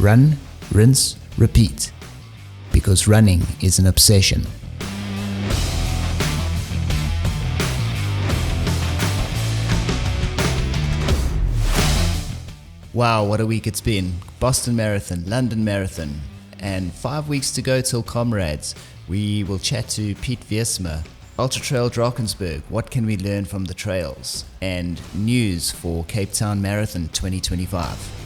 Run, rinse, repeat. Because running is an obsession. Wow, what a week it's been. Boston Marathon, London Marathon, and 5 weeks to go till Comrades. We will chat to Piet Wiersma. Ultra Trail Drakensberg, what can we learn from the trails? And news for Cape Town Marathon 2025.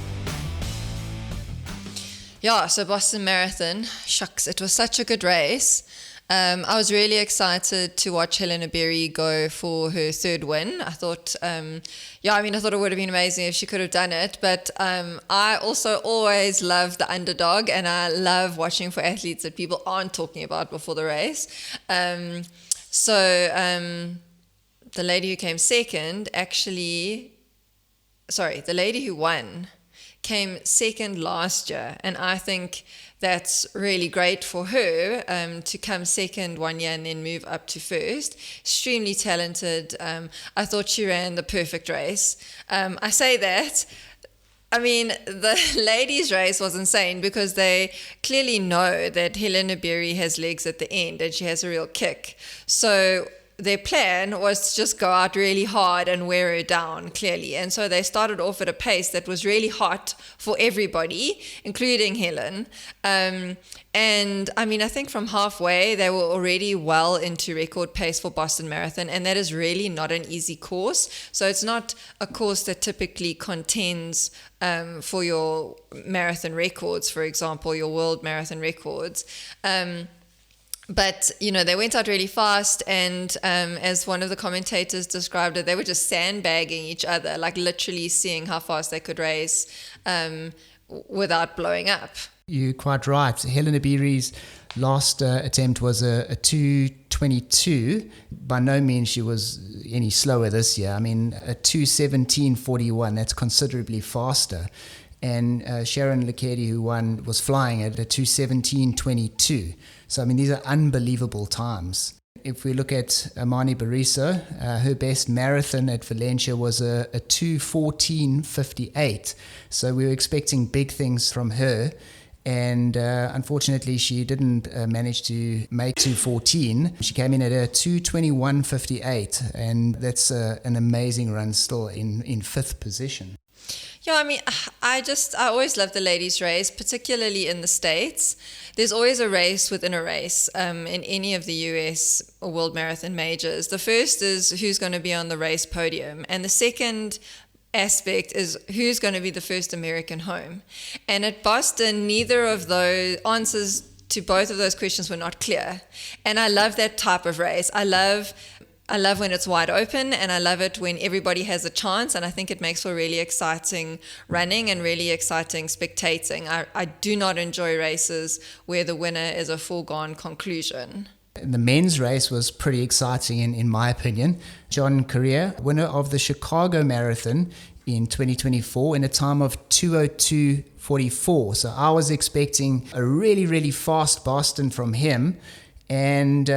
Yeah, so Boston Marathon, shucks, it was such a good race. I was really excited to watch Helena Berry go for her third win. I thought, I thought it would have been amazing if she could have done it. But I also always love the underdog, and I love watching for athletes that people aren't talking about before the race. The lady who came second, the lady who won came second last year, and I think that's really great for her to come second one year and then move up to first. Extremely talented. I thought she ran the perfect race. I say that. I mean, the ladies' race was insane because they clearly know that Helena Berry has legs at the end and she has a real kick. So their plan was to just go out really hard and wear her down, clearly. And so they started off at a pace that was really hot for everybody, including Helen. I think from halfway, they were already well into record pace for Boston Marathon, and that is really not an easy course. So it's not a course that typically contends for your marathon records, for example, your world marathon records. But, they went out really fast, and as one of the commentators described it, they were just sandbagging each other, like literally seeing how fast they could race without blowing up. You're quite right. Helena Berry's last attempt was a 2:22. By no means she was any slower this year. I mean, a 2:17:41, that's considerably faster. And Sharon Lekedi, who won, was flying at a 2:17:22. So, these are unbelievable times. If we look at Amani Bariso, her best marathon at Valencia was a 2:14:58. So we were expecting big things from her. And unfortunately, she didn't manage to make 2:14. She came in at a 2:21:58. And that's an amazing run still in fifth position. Yeah, I always love the ladies' race, particularly in the States. There's always a race within a race in any of the US or World Marathon majors. The first is who's going to be on the race podium, and the second aspect is who's going to be the first American home. And at Boston, neither of those answers to both of those questions were not clear. And I love that type of race. I love when it's wide open, and I love it when everybody has a chance, and I think it makes for really exciting running and really exciting spectating. I do not enjoy races where the winner is a foregone conclusion. The men's race was pretty exciting in my opinion. John Correa, winner of the Chicago Marathon in 2024 in a time of 2:02:44. So I was expecting a really, really fast Boston from him. And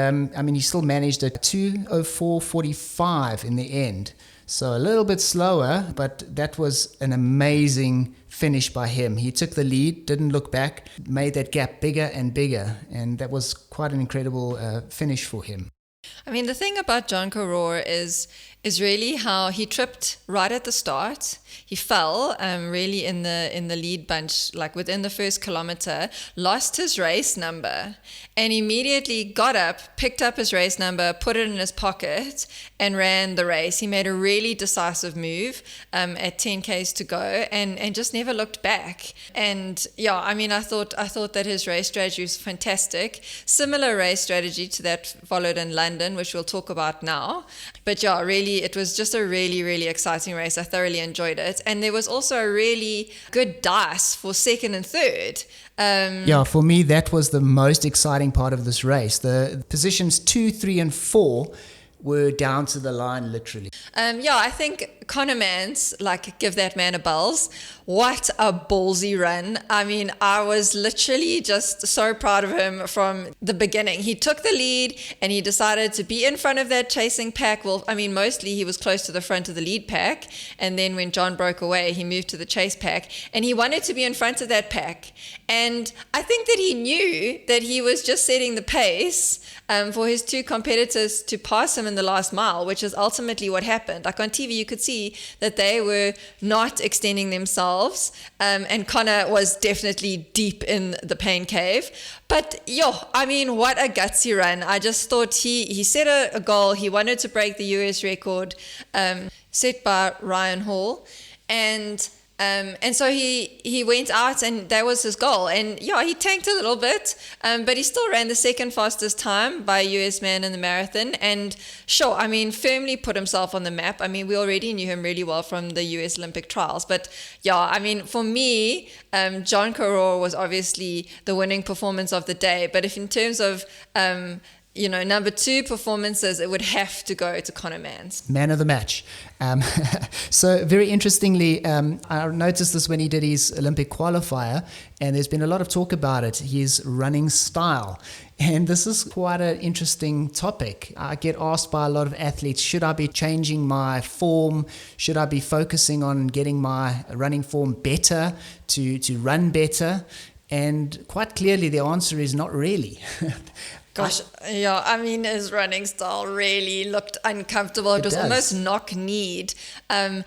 he still managed a 2:04:45 in the end. So a little bit slower, but that was an amazing finish by him. He took the lead, didn't look back, made that gap bigger and bigger. And that was quite an incredible finish for him. The thing about John Correa is really how he tripped right at the start. He fell really in the lead bunch, like within the first kilometer, lost his race number, and immediately got up, picked up his race number, put it in his pocket, and ran the race. He made a really decisive move at 10Ks to go, and just never looked back. And I thought that his race strategy was fantastic. Similar race strategy to that followed in London, which we'll talk about now. But really, it was just a really, really exciting race. I thoroughly enjoyed it. And there was also a really good dice for second and third. For me, that was the most exciting part of this race. The positions 2, 3, and 4 were down to the line, literally. I think Conor Mans, give that man a buzz. What a ballsy run. I mean, I was literally just so proud of him from the beginning. He took the lead and he decided to be in front of that chasing pack. Well, I mean, mostly he was close to the front of the lead pack. And then when John broke away, he moved to the chase pack and he wanted to be in front of that pack. And I think that he knew that he was just setting the pace for his two competitors to pass him in the last mile, which is ultimately what happened. Like on TV, you could see that they were not extending themselves, and Conor was definitely deep in the pain cave. But I mean, what a gutsy run. I just thought he set a goal. He wanted to break the US record set by Ryan Hall, and so he went out and that was his goal. And he tanked a little bit, but he still ran the second fastest time by a US man in the marathon. And firmly put himself on the map. I mean, we already knew him really well from the US Olympic trials. But for me, John Carroll was obviously the winning performance of the day. But if in terms of number two performances, it would have to go to Conor Mans. Man of the match. So very interestingly, I noticed this when he did his Olympic qualifier, and there's been a lot of talk about it, his running style. And this is quite an interesting topic. I get asked by a lot of athletes, should I be changing my form? Should I be focusing on getting my running form better to run better? And quite clearly, the answer is not really. Gosh, his running style really looked uncomfortable. It was almost knock-kneed, and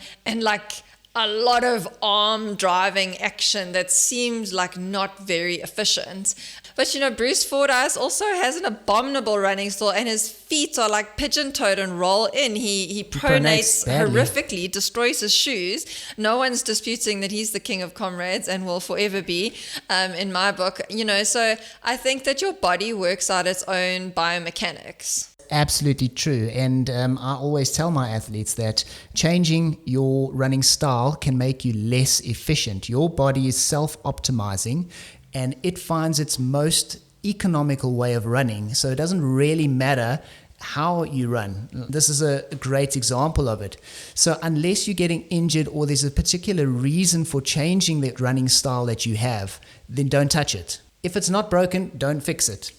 a lot of arm driving action that seems like not very efficient. But Bruce Fordyce also has an abominable running style, and his feet are like pigeon-toed and roll in. He pronates horrifically, destroys his shoes. No one's disputing that he's the king of Comrades and will forever be, in my book. So I think that your body works out its own biomechanics. Absolutely true. And I always tell my athletes that changing your running style can make you less efficient. Your body is self-optimizing and it finds its most economical way of running. So it doesn't really matter how you run. This is a great example of it. So unless you're getting injured or there's a particular reason for changing the running style that you have, then don't touch it. If it's not broken, don't fix it.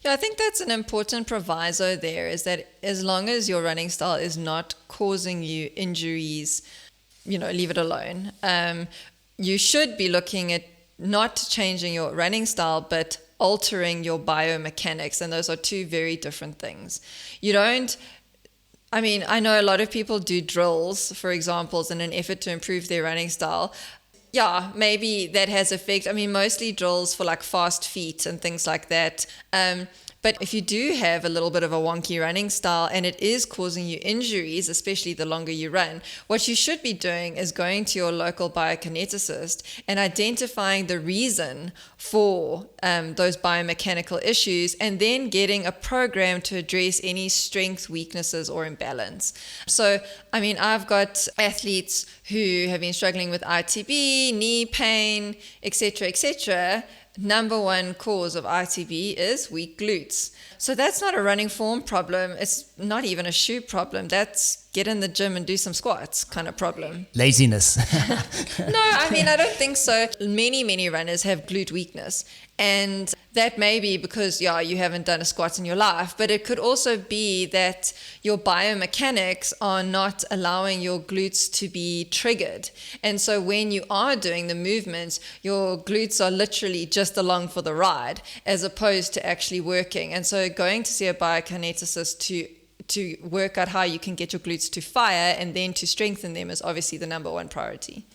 Yeah, I think that's an important proviso there, is that as long as your running style is not causing you injuries, leave it alone. You should be looking at not changing your running style, but altering your biomechanics. And those are two very different things. I know a lot of people do drills, for example, in an effort to improve their running style. Yeah, maybe that has effect. Mostly drills for fast feet and things like that. But if you do have a little bit of a wonky running style and it is causing you injuries, especially the longer you run, what you should be doing is going to your local biokineticist and identifying the reason for those biomechanical issues, and then getting a program to address any strength weaknesses or imbalance. So, I've got athletes who have been struggling with ITB, knee pain, etc., etc. Number one cause of ITB is weak glutes. So that's not a running form problem. It's not even a shoe problem. That's get in the gym and do some squats kind of problem. Laziness. No, I don't think so. Many runners have glute weakness. And that may be because, you haven't done a squat in your life, but it could also be that your biomechanics are not allowing your glutes to be triggered. And so when you are doing the movements, your glutes are literally just along for the ride as opposed to actually working. And so going to see a biokineticist to work out how you can get your glutes to fire and then to strengthen them is obviously the number one priority.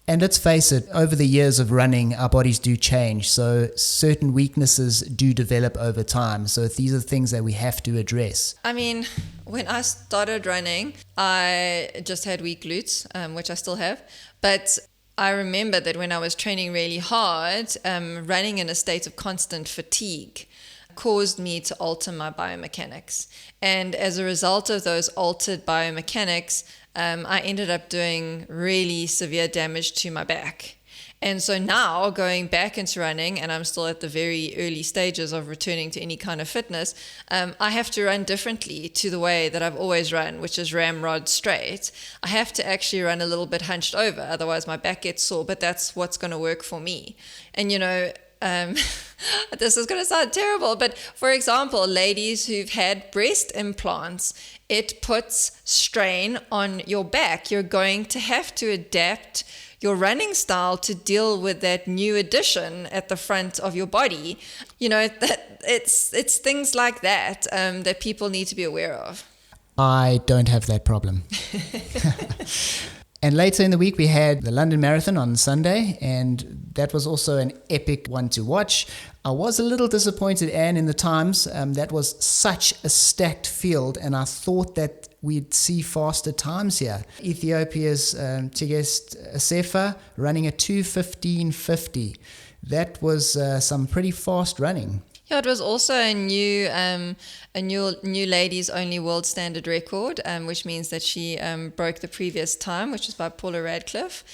And let's face it, over the years of running, our bodies do change. So certain weaknesses do develop over time. So these are things that we have to address. When I started running, I just had weak glutes, which I still have. But I remember that when I was training really hard, running in a state of constant fatigue caused me to alter my biomechanics. And as a result of those altered biomechanics, I ended up doing really severe damage to my back. And so now going back into running, and I'm still at the very early stages of returning to any kind of fitness, I have to run differently to the way that I've always run, which is ramrod straight. I have to actually run a little bit hunched over, otherwise my back gets sore, but that's what's going to work for me. And this is going to sound terrible, but for example, ladies who've had breast implants, it puts strain on your back. You're going to have to adapt your running style to deal with that new addition at the front of your body. That it's things like that that people need to be aware of. I don't have that problem. And later in the week, we had the London Marathon on Sunday, and that was also an epic one to watch. I was a little disappointed, Anne, in the times. That was such a stacked field, and I thought that we'd see faster times here. Ethiopia's Tigist Sefa running a 2:15:50. That was some pretty fast running. Yeah, it was also a new ladies only world standard record, which means that she broke the previous time, which was by Paula Radcliffe,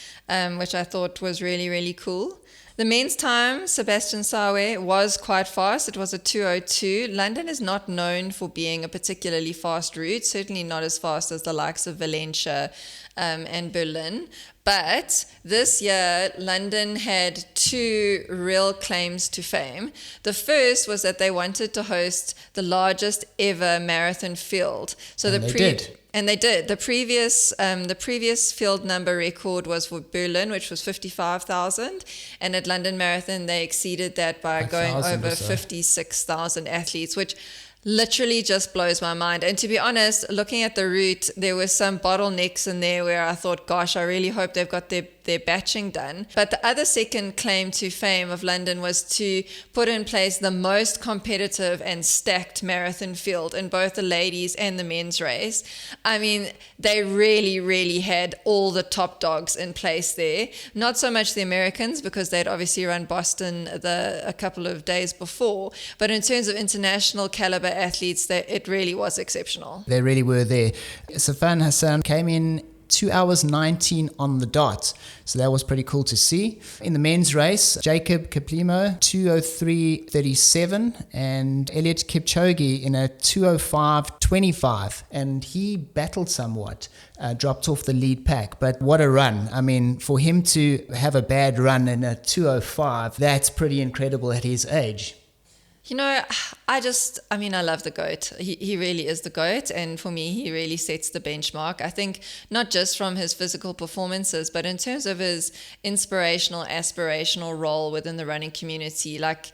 which I thought was really, really cool. The men's time, Sebastian Sawe, was quite fast. It was a 2:02. London is not known for being a particularly fast route, certainly not as fast as the likes of Valencia and Berlin. But this year, London had two real claims to fame. The first was that they wanted to host the largest ever marathon field. So they did. And they did. The previous field number record was for Berlin, which was 55,000. And at London Marathon, they exceeded that by going over 56,000 athletes, which literally just blows my mind. And to be honest, looking at the route, there were some bottlenecks in there where I thought, gosh, I really hope they've got their batching done. But the other second claim to fame of London was to put in place the most competitive and stacked marathon field in both the ladies and the men's race. I mean, they really, really had all the top dogs in place there. Not so much the Americans, because they'd obviously run Boston a couple of days before. But in terms of international caliber athletes, it really was exceptional. They really were there. Safan Hassan came in 2 hours 19 on the dot. So that was pretty cool to see. In the men's race, Jacob Kiplimo, 2:03:37, and Elliot Kipchoge in a 2:05:25. And he battled somewhat, dropped off the lead pack. But what a run. I mean, for him to have a bad run in a 2:05, that's pretty incredible at his age. I love the GOAT. He really is the GOAT. And for me, he really sets the benchmark. I think not just from his physical performances, but in terms of his inspirational, aspirational role within the running community. Like,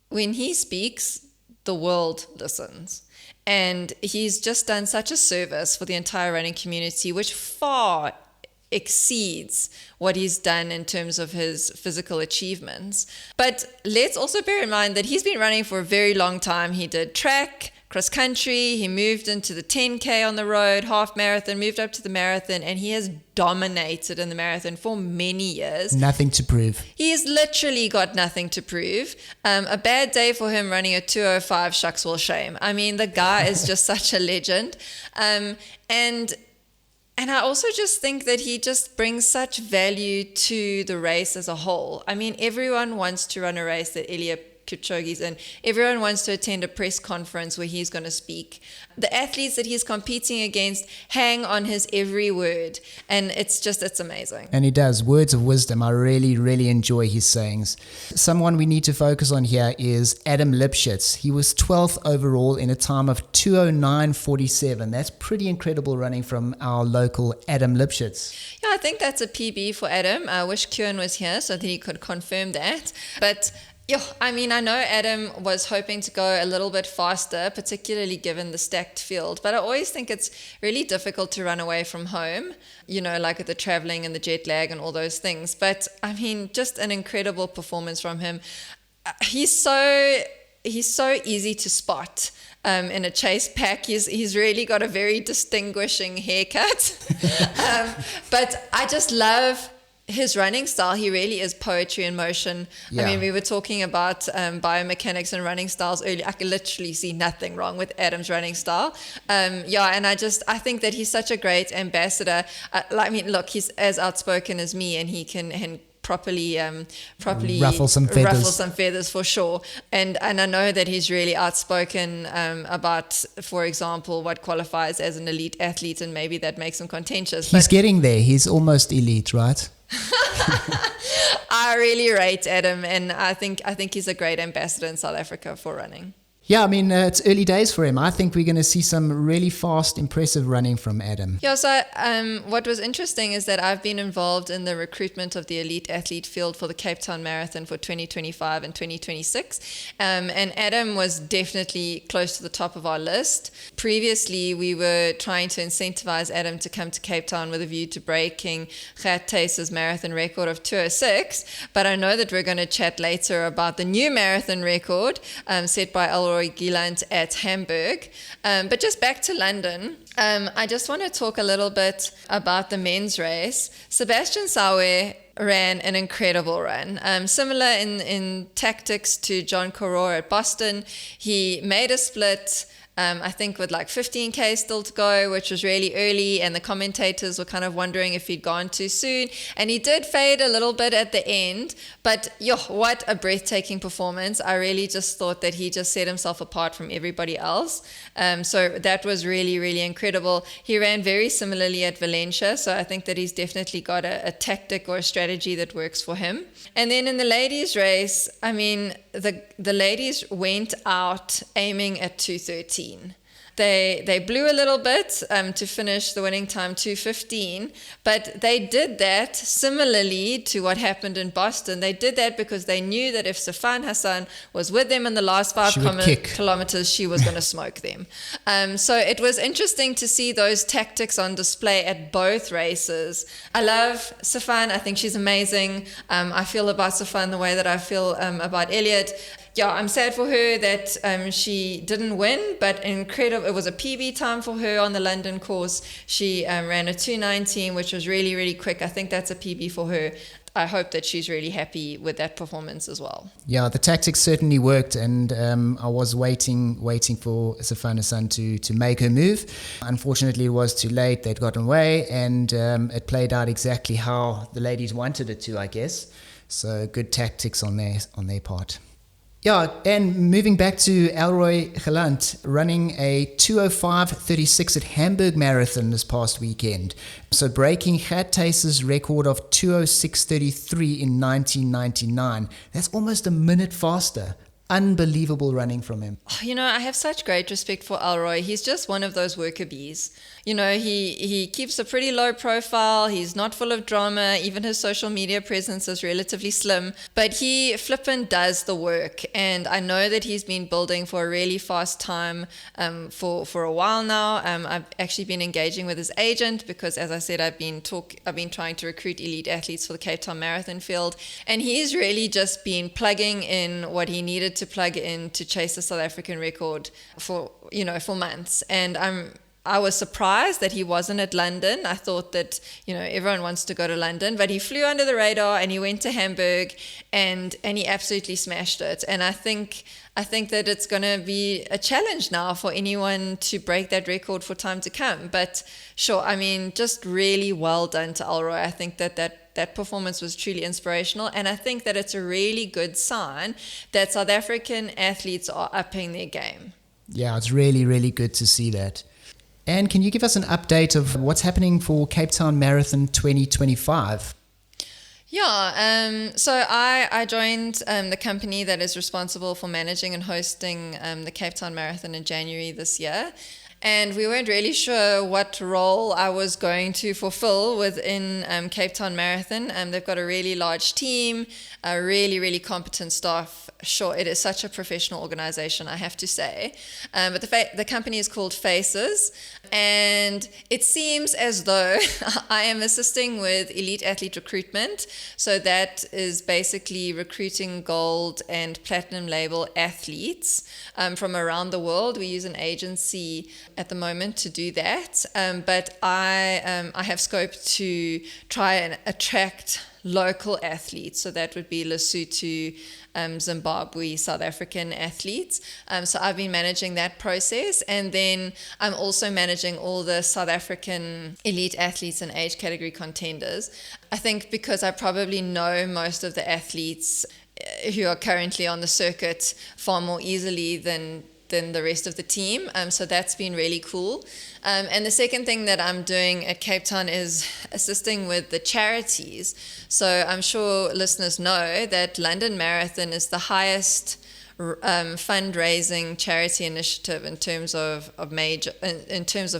when he speaks, the world listens. And he's just done such a service for the entire running community, which far exceeds what he's done in terms of his physical achievements. But let's also bear in mind that he's been running for a very long time. He did track, cross country, he moved into the 10K on the road, half marathon, moved up to the marathon, and he has dominated in the marathon for many years. Nothing to prove. He's literally got nothing to prove. A bad day for him running a 2:05, shucks will shame. I mean, the guy is just such a legend. And I also just think that he just brings such value to the race as a whole. I mean, everyone wants to run a race that Eliud Kipchoge's in. Everyone wants to attend a press conference where he's going to speak. The athletes that he's competing against hang on his every word. And it's amazing. And he does. Words of wisdom. I really, really enjoy his sayings. Someone we need to focus on here is Adam Lipschitz. He was 12th overall in a time of 2:09:47. That's pretty incredible running from our local Adam Lipschitz. Yeah, I think that's a PB for Adam. I wish Kieran was here so that he could confirm that. But I know Adam was hoping to go a little bit faster, particularly given the stacked field. But I always think it's really difficult to run away from home, like with the traveling and the jet lag and all those things. But I mean, just an incredible performance from him. He's so easy to spot in a chase pack. He's really got a very distinguishing haircut. But I just love his running style. He really is poetry in motion. Yeah. I mean, we were talking about biomechanics and running styles earlier. I can literally see nothing wrong with Adam's running style. And I think that he's such a great ambassador. Look, he's as outspoken as me, and he can properly ruffle some feathers for sure. And I know that he's really outspoken about, for example, what qualifies as an elite athlete, and maybe that makes him contentious. He's getting there. He's almost elite, right? I really rate Adam, and I think he's a great ambassador in South Africa for running. Yeah, I mean, it's early days for him. I think we're going to see some really fast, impressive running from Adam. Yeah, so what was interesting is that I've been involved in the recruitment of the elite athlete field for the Cape Town Marathon for 2025 and 2026. And Adam was definitely close to the top of our list. Previously, we were trying to incentivize Adam to come to Cape Town with a view to breaking Gert Thuys's marathon record of 2:06. But I know that we're going to chat later about the new marathon record set by Elroy Gieland at Hamburg. But just back to London, I just want to talk a little bit about the men's race. Sebastian Sawe ran an incredible run. Similar in tactics to John Coror at Boston. He made a split, I think with like 15K still to go, which was really early, and the commentators were kind of wondering if he'd gone too soon. And he did fade a little bit at the end, but what a breathtaking performance. I really just thought that he just set himself apart from everybody else. So that was really, really incredible. He ran very similarly at Valencia, so I think that he's definitely got a tactic or a strategy that works for him. And then in the ladies' race, I mean, the ladies went out aiming at 2:13. They blew a little bit to finish the winning time 2:15, but they did that similarly to what happened in Boston. They did that because they knew that if Safan Hassan was with them in the last 5 kilometers, she was going to smoke them. So it was interesting to see those tactics on display at both races. I love Safan. I think she's amazing. I feel about Safan the way that I feel about Elliot. Yeah, I'm sad for her that she didn't win, but incredible. It was a PB time for her on the London course. She ran a 2:19, which was really, really quick. I think that's a PB for her. I hope that she's really happy with that performance as well. Yeah, the tactics certainly worked, and I was waiting for Safan Hassan to make her move. Unfortunately, it was too late. They'd gotten away, and it played out exactly how the ladies wanted it to, I guess. So good tactics on their part. Yeah, and moving back to Elroy Gieland, running a 2:05:36 at Hamburg Marathon this past weekend. So breaking Gert Thuys's record of 2:06:33 in 1999. That's almost a minute faster. Unbelievable running from him. You know, I have such great respect for Elroy. He's just one of those worker bees. You know, he keeps a pretty low profile. He's not full of drama. Even his social media presence is relatively slim. But he flippin' does the work. And I know that he's been building for a really fast time for a while now. I've actually been engaging with his agent because, as I said, I've been trying to recruit elite athletes for the Cape Town Marathon field. And he's really just been plugging in what he needed to plug in to chase the South African record for months. And I was surprised that he wasn't at London. I thought that, everyone wants to go to London, but he flew under the radar and he went to Hamburg and he absolutely smashed it. And I think that it's going to be a challenge now for anyone to break that record for time to come. But sure, I mean, just really well done to Elroy. I think that performance was truly inspirational. And I think that it's a really good sign that South African athletes are upping their game. Yeah, it's really, really good to see that. And can you give us an update of what's happening for Cape Town Marathon 2025? Yeah, so I joined the company that is responsible for managing and hosting the Cape Town Marathon in January this year. And we weren't really sure what role I was going to fulfill within Cape Town Marathon. They've got a really large team, a really, really competent staff. Sure, it is such a professional organization, I have to say. But the company is called Faces. And it seems as though I am assisting with elite athlete recruitment. So that is basically recruiting gold and platinum label athletes from around the world. We use an agency at the moment to do that. But I have scope to try and attract local athletes. So that would be Lesotho, Zimbabwe, South African athletes. So I've been managing that process. And then I'm also managing all the South African elite athletes and age category contenders. I think because I probably know most of the athletes who are currently on the circuit far more easily than the rest of the team. So that's been really cool. And the second thing that I'm doing at Cape Town is assisting with the charities. So I'm sure listeners know that London Marathon is the highest fundraising charity initiative in terms of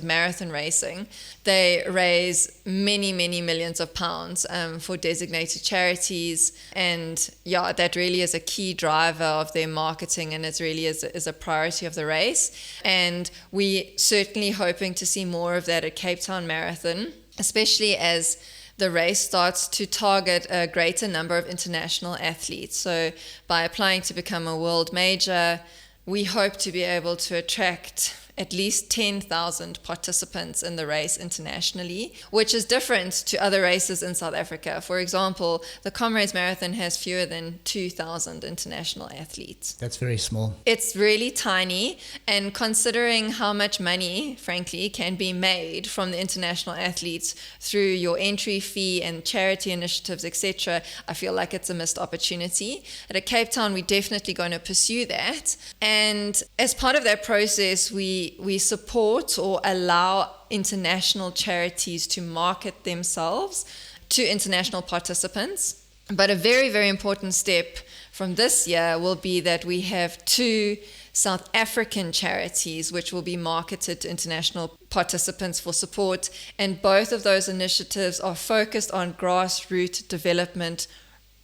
marathon racing. They raise many millions of pounds for designated charities, and that really is a key driver of their marketing, and it really is a priority of the race. And we certainly hoping to see more of that at Cape Town Marathon, especially as the race starts to target a greater number of international athletes. So by applying to become a world major, we hope to be able to attract at least 10,000 participants in the race internationally, which is different to other races in South Africa. For example, the Comrades Marathon has fewer than 2,000 international athletes. That's very small. It's really tiny, and considering how much money, frankly, can be made from the international athletes through your entry fee and charity initiatives, etc., I feel like it's a missed opportunity. At Cape Town, we're definitely going to pursue that. And as part of that process, we support or allow international charities to market themselves to international participants. But a very, very important step from this year will be that we have 2 South African charities which will be marketed to international participants for support. And both of those initiatives are focused on grassroots development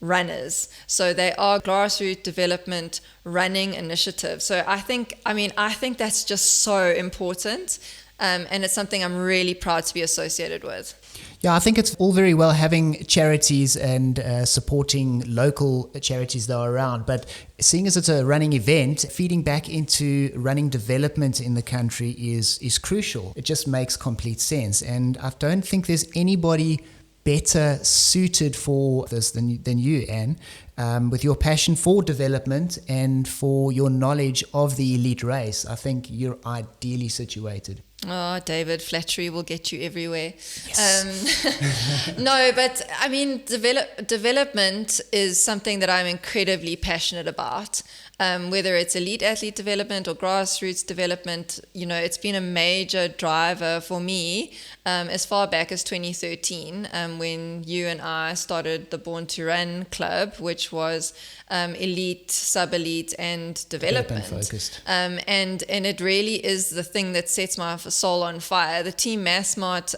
runners. So they are grassroots development running initiatives. So I think that's just so important. And it's something I'm really proud to be associated with. Yeah, I think it's all very well having charities and supporting local charities that are around, but seeing as it's a running event, feeding back into running development in the country is crucial. It just makes complete sense. And I don't think there's anybody better suited for this than you, Anne, with your passion for development and for your knowledge of the elite race. I think you're ideally situated. Oh, David, flattery will get you everywhere. Yes. No, but I mean, development is something that I'm incredibly passionate about. Whether it's elite athlete development or grassroots development, it's been a major driver for me as far back as 2013, when you and I started the Born to Run Club, which was elite, sub-elite, and development focused. And it really is the thing that sets my soul on fire. The Team Massmart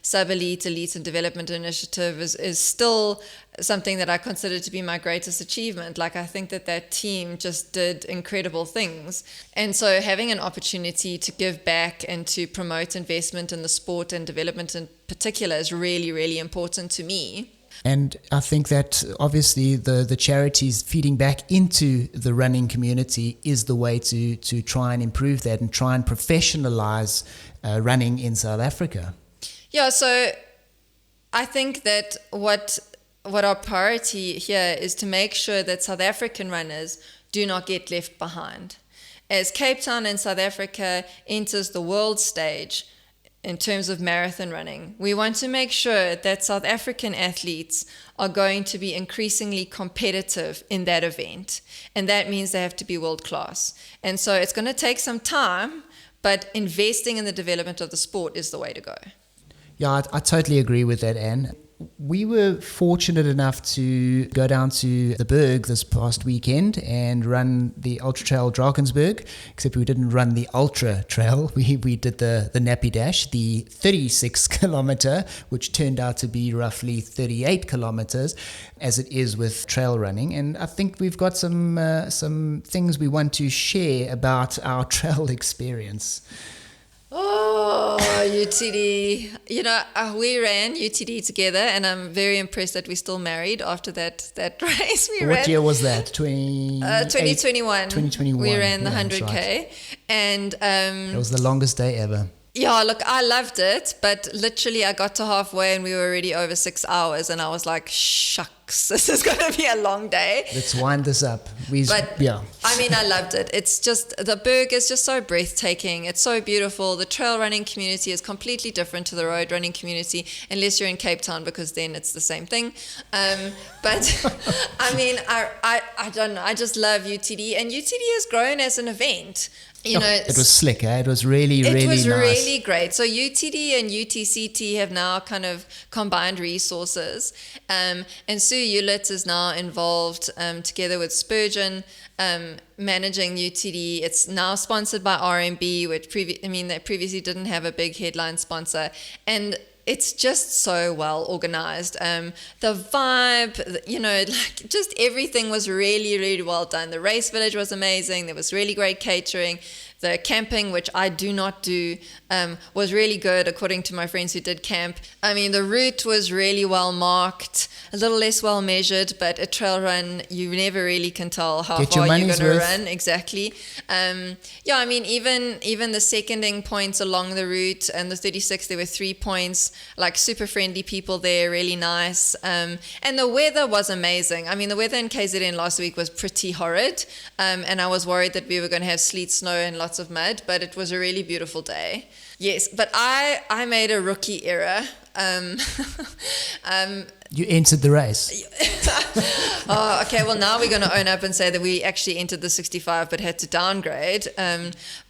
sub-elite, elite, and development initiative is still something that I consider to be my greatest achievement. Like, I think that team just did incredible things. And so having an opportunity to give back and to promote investment in the sport and development in particular is really, really important to me. And I think that obviously the charities feeding back into the running community is the way to try and improve that and try and professionalize running in South Africa. Yeah, so I think that what our priority here is to make sure that South African runners do not get left behind. As Cape Town in South Africa enters the world stage, in terms of marathon running, we want to make sure that South African athletes are going to be increasingly competitive in that event. And that means they have to be world class. And so it's going to take some time, but investing in the development of the sport is the way to go. Yeah, I totally agree with that, Anne. We were fortunate enough to go down to the Berg this past weekend and run the Ultra Trail Drakensberg, except we didn't run the Ultra Trail. We did the Nappy Dash, the 36 kilometer, which turned out to be roughly 38 kilometers, as it is with trail running. And I think we've got some things we want to share about our trail experience. Oh, UTD. We ran UTD together, and I'm very impressed that we're still married after that race we ran. What year was that? 2021. 2021. We ran the 100K. Right. And it was the longest day ever. Yeah, look, I loved it, but literally I got to halfway and we were already over 6 hours, and I was like, shucks, this is going to be a long day. Let's wind this up. Yeah. I mean, I loved it. It's just, the berg is just so breathtaking. It's so beautiful. The trail running community is completely different to the road running community, unless you're in Cape Town, because then it's the same thing. But I mean, I don't know. I just love UTD, and UTD has grown as an event. It was slick, eh? It was really nice. It was really great. So UTD and UTCT have now kind of combined resources. And Sue Hewlett is now involved together with Spurgeon managing UTD. It's now sponsored by RMB, which they previously didn't have a big headline sponsor. And it's just so well organized. The vibe, just everything was really, really well done. The race village was amazing. There was really great catering. The camping, which I do not do, was really good, according to my friends who did camp. I mean, the route was really well marked, a little less well measured, but a trail run, you never really can tell how far you're going to run. Exactly. Even the seconding points along the route and the 36, there were 3 points, like super friendly people there, really nice. And the weather was amazing. I mean, the weather in KZN last week was pretty horrid, and I was worried that we were going to have sleet, snow, and lots of mud, but it was a really beautiful day. Yes, but I made a rookie error. You entered the race. Oh, okay. Well, now we're going to own up and say that we actually entered the 65 but had to downgrade.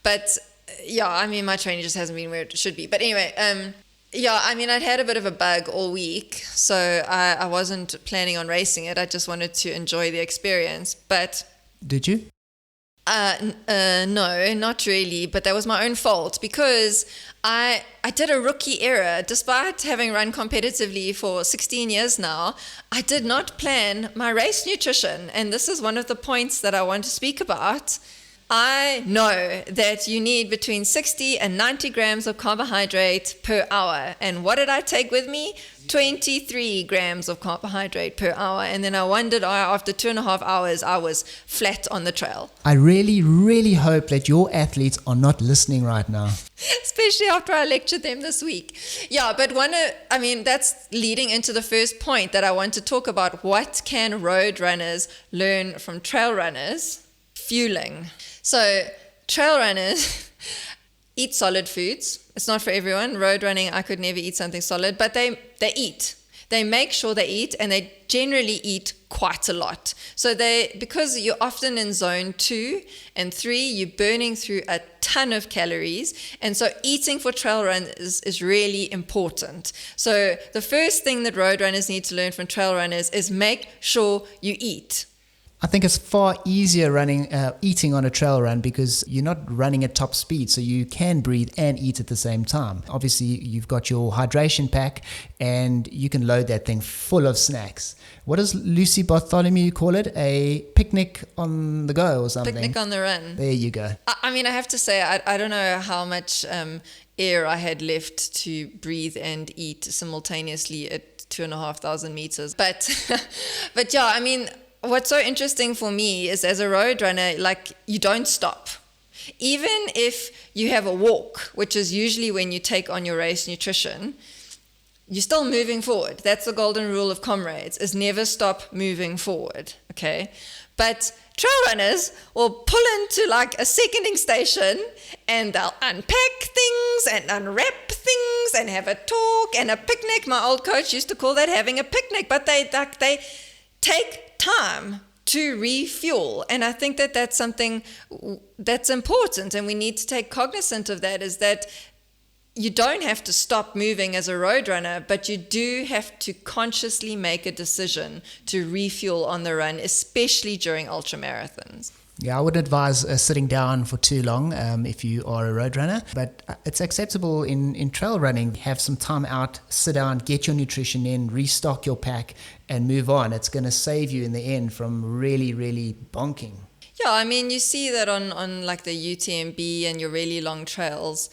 But yeah, I mean, my training just hasn't been where it should be. But anyway, I'd had a bit of a bug all week, so I wasn't planning on racing it. I just wanted to enjoy the experience. But did you? No, not really, but that was my own fault, because I did a rookie error. Despite having run competitively for 16 years now, I did not plan my race nutrition, and this is one of the points that I want to speak about. I know that you need between 60 and 90 grams of carbohydrate per hour. And what did I take with me? 23 grams of carbohydrate per hour. And then I wondered, after 2.5 hours, I was flat on the trail. I really, really hope that your athletes are not listening right now. Especially after I lectured them this week. Yeah, but that's leading into the first point that I want to talk about. What can road runners learn from trail runners? Fueling. So trail runners eat solid foods. It's not for everyone. Road running, I could never eat something solid, but they eat. They make sure they eat, and they generally eat quite a lot. So because you're often in zone 2 and 3, you're burning through a ton of calories. And so eating for trail runners is really important. So the first thing that road runners need to learn from trail runners is make sure you eat. I think it's far easier eating on a trail run, because you're not running at top speed, so you can breathe and eat at the same time. Obviously, you've got your hydration pack, and you can load that thing full of snacks. What does Lucy Bartholomew call it? A picnic on the go or something? Picnic on the run. There you go. I have to say, I don't know how much air I had left to breathe and eat simultaneously at 2,500 meters. But yeah, what's so interesting for me is, as a road runner, you don't stop. Even if you have a walk, which is usually when you take on your race nutrition, you're still moving forward. That's the golden rule of Comrades, is never stop moving forward, okay? But trail runners will pull into a seconding station, and they'll unpack things and unwrap things and have a talk and a picnic. My old coach used to call that having a picnic, but they take time to refuel. And I think that that's something that's important, and we need to take cognizant of that, is that you don't have to stop moving as a road runner, but you do have to consciously make a decision to refuel on the run, especially during ultra marathons. Yeah, I wouldn't advise sitting down for too long if you are a road runner, but it's acceptable in trail running. Have some time out, sit down, get your nutrition in, restock your pack, and move on. It's going to save you in the end from really, really bonking. Yeah, I mean, you see that on like the UTMB and your really long trails,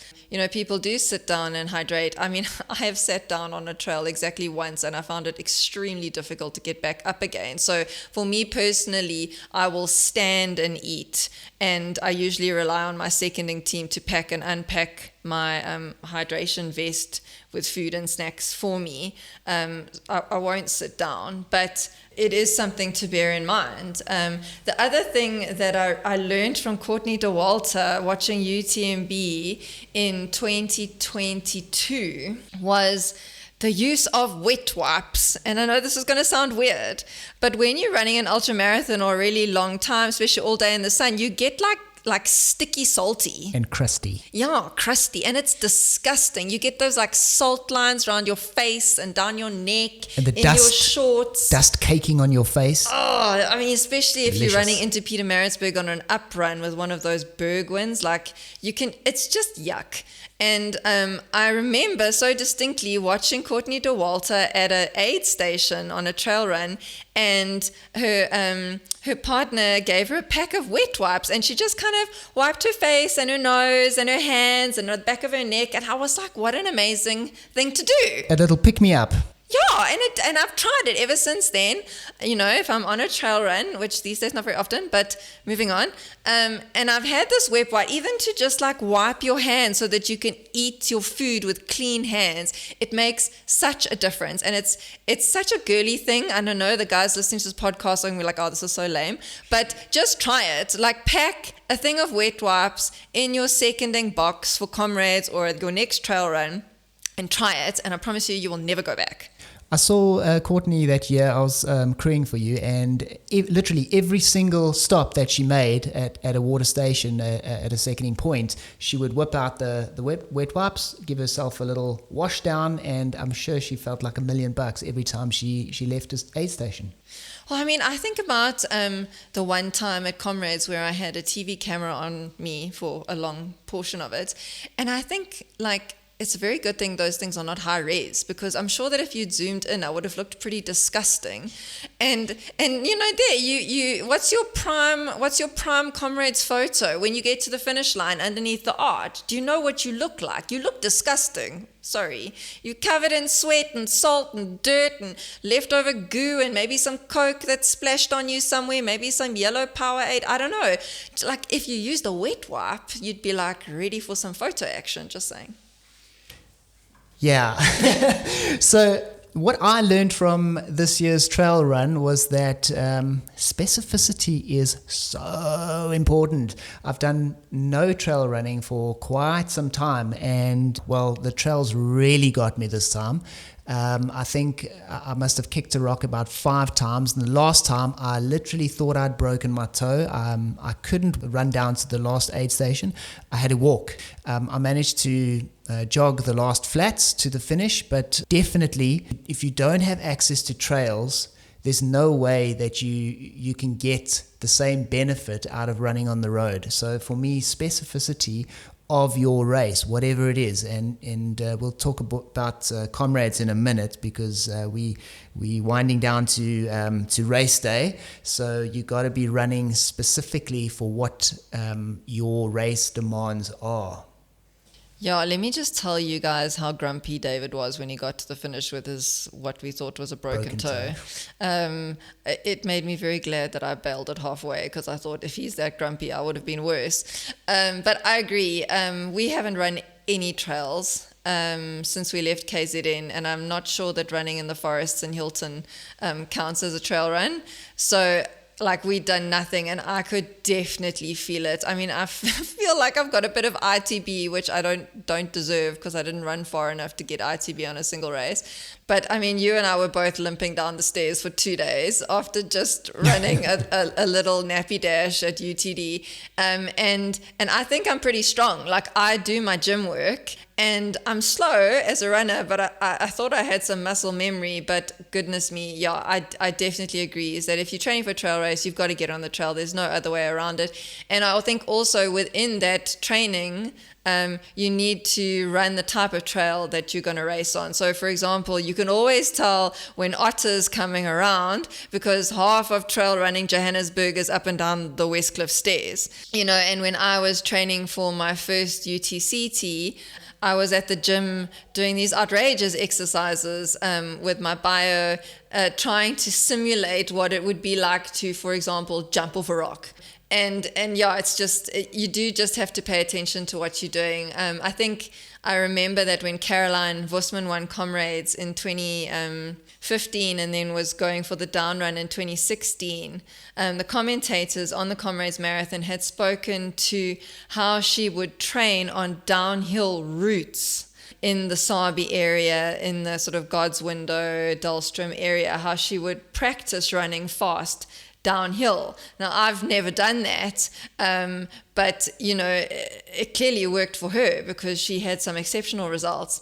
people do sit down and hydrate. I mean, I have sat down on a trail exactly once and I found it extremely difficult to get back up again. So for me personally, I will stand and eat. And I usually rely on my seconding team to pack and unpack my hydration vest with food and snacks for me. I won't sit down, but it is something to bear in mind. The other thing that I learned from Courtney Dauwalter watching UTMB in 2022 was the use of wet wipes. And I know this is going to sound weird, but when you're running an ultramarathon or a really long time, especially all day in the sun, you get like sticky salty and crusty. Yeah, crusty, and it's disgusting. You get those like salt lines around your face and down your neck and the in dust, your shorts, dust caking on your face. Oh, I mean, especially if Delicious. You're running into Peter Maritzburg on an up run with one of those Bergwins, it's just yuck. And I remember so distinctly watching Courtney Dauwalter at an aid station on a trail run, and her partner gave her a pack of wet wipes, and she just kind of wiped her face and her nose and her hands and the back of her neck, and I was like, what an amazing thing to do. A little pick-me-up. Yeah, and I've tried it ever since then. If I'm on a trail run, which these days not very often, but moving on, and I've had this wet wipe, even to just like wipe your hands so that you can eat your food with clean hands. It makes such a difference, and it's such a girly thing. I don't know, the guys listening to this podcast are going to be like, oh, this is so lame, but just try it. Like, pack a thing of wet wipes in your seconding box for Comrades or at your next trail run, and try it, and I promise you will never go back. I saw Courtney that year. I was crewing for you, and literally every single stop that she made at a water station, at a seconding point, she would whip out the wet wipes, give herself a little wash down, and I'm sure she felt like $1 million every time she left a aid station. Well, I mean, I think about the one time at Comrades where I had a TV camera on me for a long portion of it, and I think it's a very good thing those things are not high res, because I'm sure that if you'd zoomed in, I would have looked pretty disgusting. And there you what's your prime Comrades photo when you get to the finish line underneath the arch? Do you know what you look like? You look disgusting. Sorry. You're covered in sweat and salt and dirt and leftover goo and maybe some Coke that splashed on you somewhere, maybe some yellow Powerade. I don't know. Like, if you used a wet wipe, you'd be like ready for some photo action, just saying. Yeah. So what I learned from this year's trail run was that specificity is so important. I've done no trail running for quite some time, and well, the trails really got me this time. I think I must have kicked a rock about 5 times, and the last time I literally thought I'd broken my toe. I couldn't run down to the last aid station. I had to walk. I managed to jog the last flats to the finish, but definitely if you don't have access to trails, there's no way that you can get the same benefit out of running on the road. So for me, specificity of your race, whatever it is, and we'll talk about Comrades in a minute, because we winding down to race day. So you got to be running specifically for what your race demands are. Yeah, let me just tell you guys how grumpy David was when he got to the finish with his, what we thought was a broken toe. It made me very glad that I bailed it halfway, because I thought if he's that grumpy, I would have been worse. But I agree. We haven't run any trails since we left KZN, and I'm not sure that running in the forests in Hilton counts as a trail run. So we'd done nothing, and I could definitely feel it. I mean, I feel like I've got a bit of ITB, which I don't deserve, because I didn't run far enough to get ITB on a single race. But I mean, you and I were both limping down the stairs for 2 days after just running a little nappy dash at UTD. And I think I'm pretty strong. Like, I do my gym work, And I'm slow as a runner, but I thought I had some muscle memory. But goodness me, yeah, I definitely agree is that if you're training for a trail race, you've got to get on the trail. There's no other way around it. And I think also within that training, you need to run the type of trail that you're going to race on. So, for example, you can always tell when Otter's coming around because half of trail running Johannesburg is up and down the West Cliff stairs. And when I was training for my first UTCT, I was at the gym doing these outrageous exercises with my bio, trying to simulate what it would be like to, for example, jump off a rock. And yeah, it's just, you do just have to pay attention to what you're doing. I think I remember that when Piet Wiersma won Comrades in 2015 and then was going for the down run in 2016, the commentators on the Comrades Marathon had spoken to how she would train on downhill routes in the Sabi area, in the sort of God's Window, Dahlstrom area, how she would practice running fast downhill. Now, I've never done that, but, it clearly worked for her because she had some exceptional results.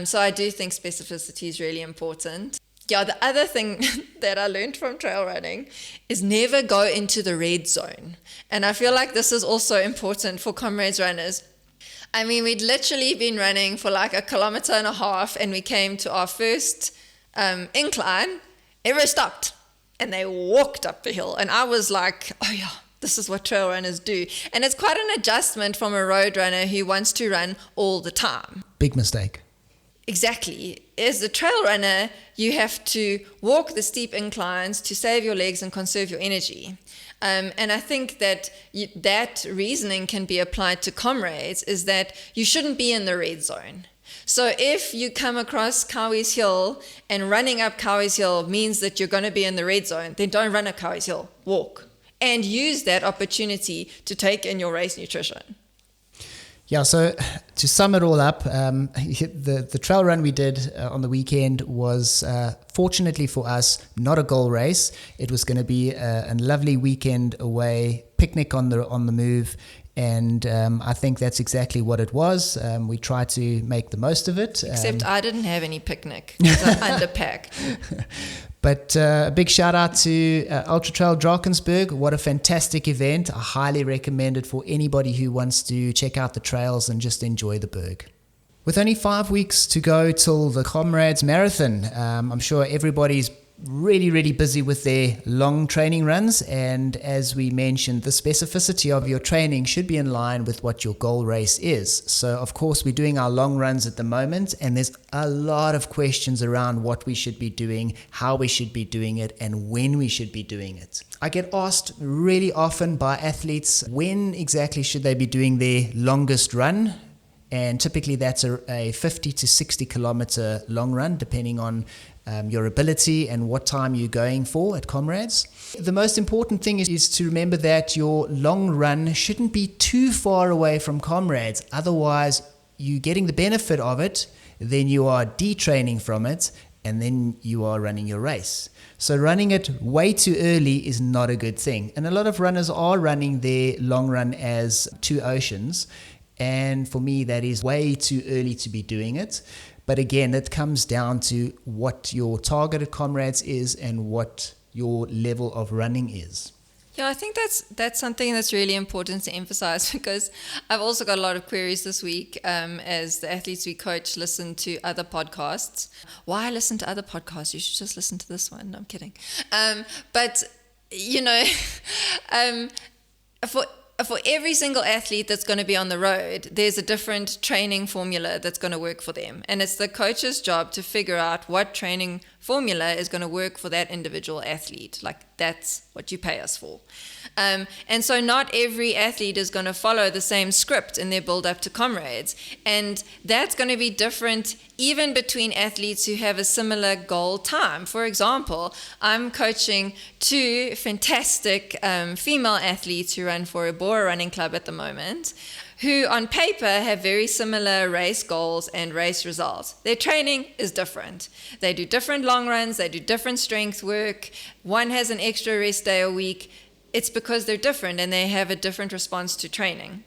So I do think specificity is really important. Yeah, the other thing that I learned from trail running is never go into the red zone. And I feel like this is also important for Comrades runners. I mean, we'd literally been running for like 1.5 kilometers and we came to our first incline. Everyone stopped. And they walked up the hill. And I was like, oh yeah, this is what trail runners do. And it's quite an adjustment from a road runner who wants to run all the time. Big mistake. Exactly. As a trail runner, you have to walk the steep inclines to save your legs and conserve your energy. And I think that that reasoning can be applied to Comrades, is that you shouldn't be in the red zone. So if you come across Cowie's Hill and running up Cowie's Hill means that you're going to be in the red zone, then don't run up Cowie's Hill, walk. And use that opportunity to take in your race nutrition. Yeah, so to sum it all up, the trail run we did on the weekend was, fortunately for us, not a goal race. It was going to be a lovely weekend away, picnic on the move. And I think that's exactly what it was. We tried to make the most of it. Except I didn't have any picnic because I underpacked. But a big shout out to Ultra Trail Drakensberg. What a fantastic event. I highly recommend it for anybody who wants to check out the trails and just enjoy the berg. With only 5 weeks to go till the Comrades Marathon, I'm sure everybody's really busy with their long training runs, and as we mentioned, the specificity of your training should be in line with what your goal race is. So of course we're doing our long runs at the moment, and there's a lot of questions around what we should be doing, how we should be doing it, and when we should be doing it. I get asked really often by athletes, when exactly should they be doing their longest run? And typically that's a 50 to 60 kilometer long run, depending on your ability and what time you're going for at Comrades. The most important thing is to remember that your long run shouldn't be too far away from Comrades. Otherwise, you're getting the benefit of it, then you are detraining from it, and then you are running your race. So running it way too early is not a good thing. And a lot of runners are running their long run as 2 oceans. And for me, that is way too early to be doing it. But again, it comes down to what your targeted Comrades is and what your level of running is. Yeah, I think that's something that's really important to emphasize, because I've also got a lot of queries this week as the athletes we coach listen to other podcasts. Why listen to other podcasts? You should just listen to this one. No, I'm kidding. But, for every single athlete that's going to be on the road, there's a different training formula that's going to work for them. And it's the coach's job to figure out what training formula is going to work for that individual athlete. Like, that's what you pay us for. And so not every athlete is going to follow the same script in their build up to Comrades. And that's going to be different even between athletes who have a similar goal time. For example, I'm coaching 2 fantastic female athletes who run for a Bora Running Club at the moment, who on paper have very similar race goals and race results. Their training is different. They do different long runs, they do different strength work. One has an extra rest day a week. It's because they're different and they have a different response to training.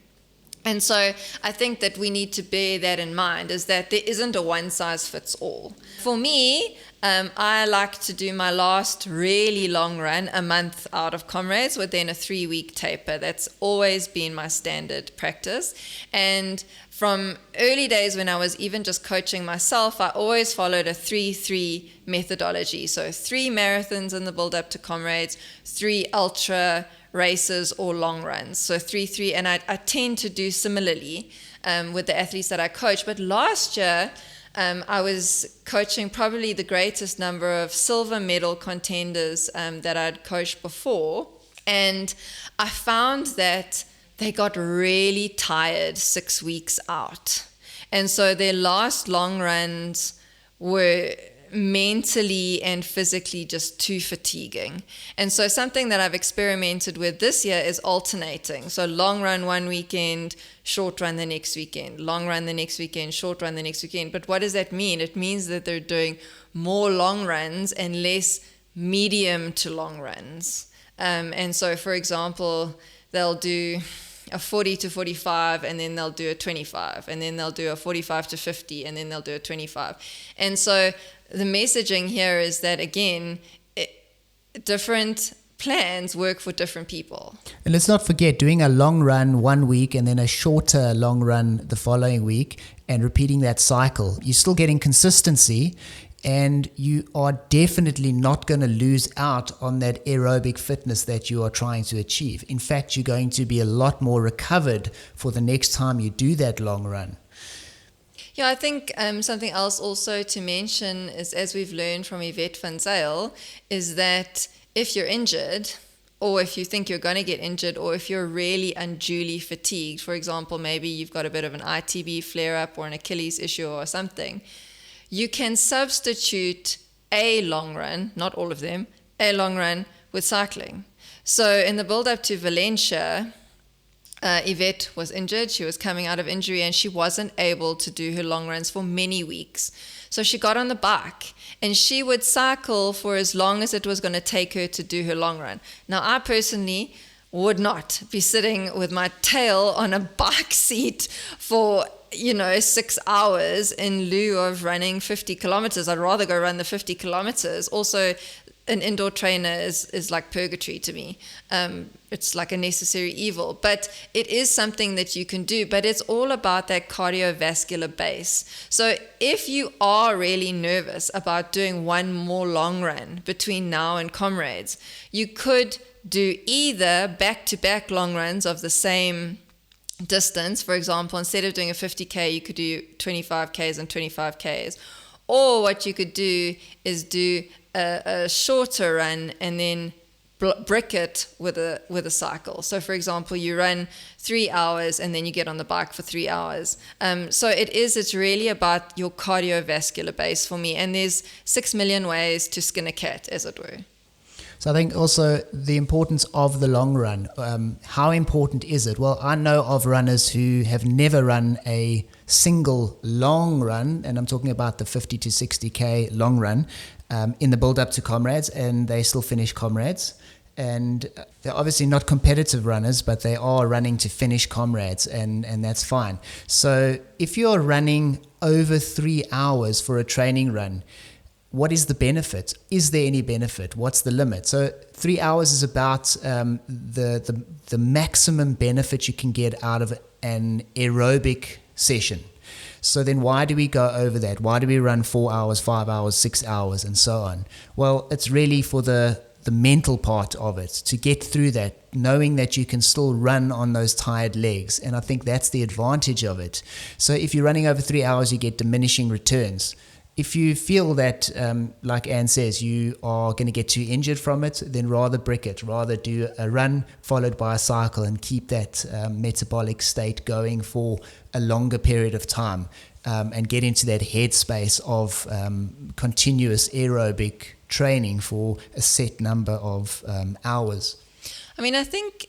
And so I think that we need to bear that in mind, is that there isn't a one size fits all. For me, I like to do my last really long run a month out of Comrades with then a 3-week taper. That's always been my standard practice. And from early days when I was even just coaching myself, I always followed a 3-3 methodology. So 3 marathons in the build up to Comrades, 3 ultra races or long runs. So 3-3, and I tend to do similarly with the athletes that I coach. But last year, I was coaching probably the greatest number of silver medal contenders that I'd coached before. And I found that they got really tired 6 weeks out. And so their last long runs were mentally and physically just too fatiguing. And so something that I've experimented with this year is alternating. So long run one weekend, short run the next weekend, long run the next weekend, short run the next weekend. But what does that mean? It means that they're doing more long runs and less medium to long runs. And so, for example, they'll do a 40 to 45, and then they'll do a 25, and then they'll do a 45 to 50, and then they'll do a 25. And so the messaging here is that, again, different plans work for different people. And let's not forget, doing a long run one week and then a shorter long run the following week and repeating that cycle, you're still getting consistency, and you are definitely not going to lose out on that aerobic fitness that you are trying to achieve. In fact, you're going to be a lot more recovered for the next time you do that long run. Yeah, I think something else also to mention is, as we've learned from Yvette van Zyl, is that if you're injured, or if you think you're going to get injured, or if you're really unduly fatigued, for example, maybe you've got a bit of an ITB flare-up or an Achilles issue or something, you can substitute a long run, not all of them, a long run with cycling. So in the build-up to Valencia, Yvette was injured. She was coming out of injury, and she wasn't able to do her long runs for many weeks. So she got on the bike, and she would cycle for as long as it was going to take her to do her long run. Now, I personally would not be sitting with my tail on a bike seat for 6 hours in lieu of running 50 kilometers. I'd rather go run the 50 kilometers. Also, an indoor trainer is like purgatory to me. It's like a necessary evil, but it is something that you can do, but it's all about that cardiovascular base. So if you are really nervous about doing one more long run between now and Comrades, you could do either back-to-back long runs of the same distance. For example, instead of doing a 50k, you could do 25ks and 25ks. Or what you could do is do a shorter run and then brick it with a cycle. So for example, you run 3 hours and then you get on the bike for 3 hours. So it's really about your cardiovascular base for me. And there's 6 million ways to skin a cat, as it were. So I think also the importance of the long run. How important is it? Well, I know of runners who have never run a single long run, and I'm talking about the 50 to 60k long run in the build up to Comrades, and they still finish Comrades. And they're obviously not competitive runners, but they are running to finish Comrades, and that's fine. So if you're running over 3 hours for a training run, what is the benefit? Is there any benefit? What's the limit? So 3 hours is about the maximum benefit you can get out of an aerobic session. So then why do we go over that? Why do we run 4 hours, 5 hours, 6 hours, and so on? Well, it's really for the mental part of it, to get through that, knowing that you can still run on those tired legs. And I think that's the advantage of it. So if you're running over 3 hours, you get diminishing returns. If you feel that, like Anne says, you are going to get too injured from it, then rather brick it. Rather do a run followed by a cycle and keep that metabolic state going for a longer period of time, and get into that headspace of continuous aerobic training for a set number of hours. I mean, I think,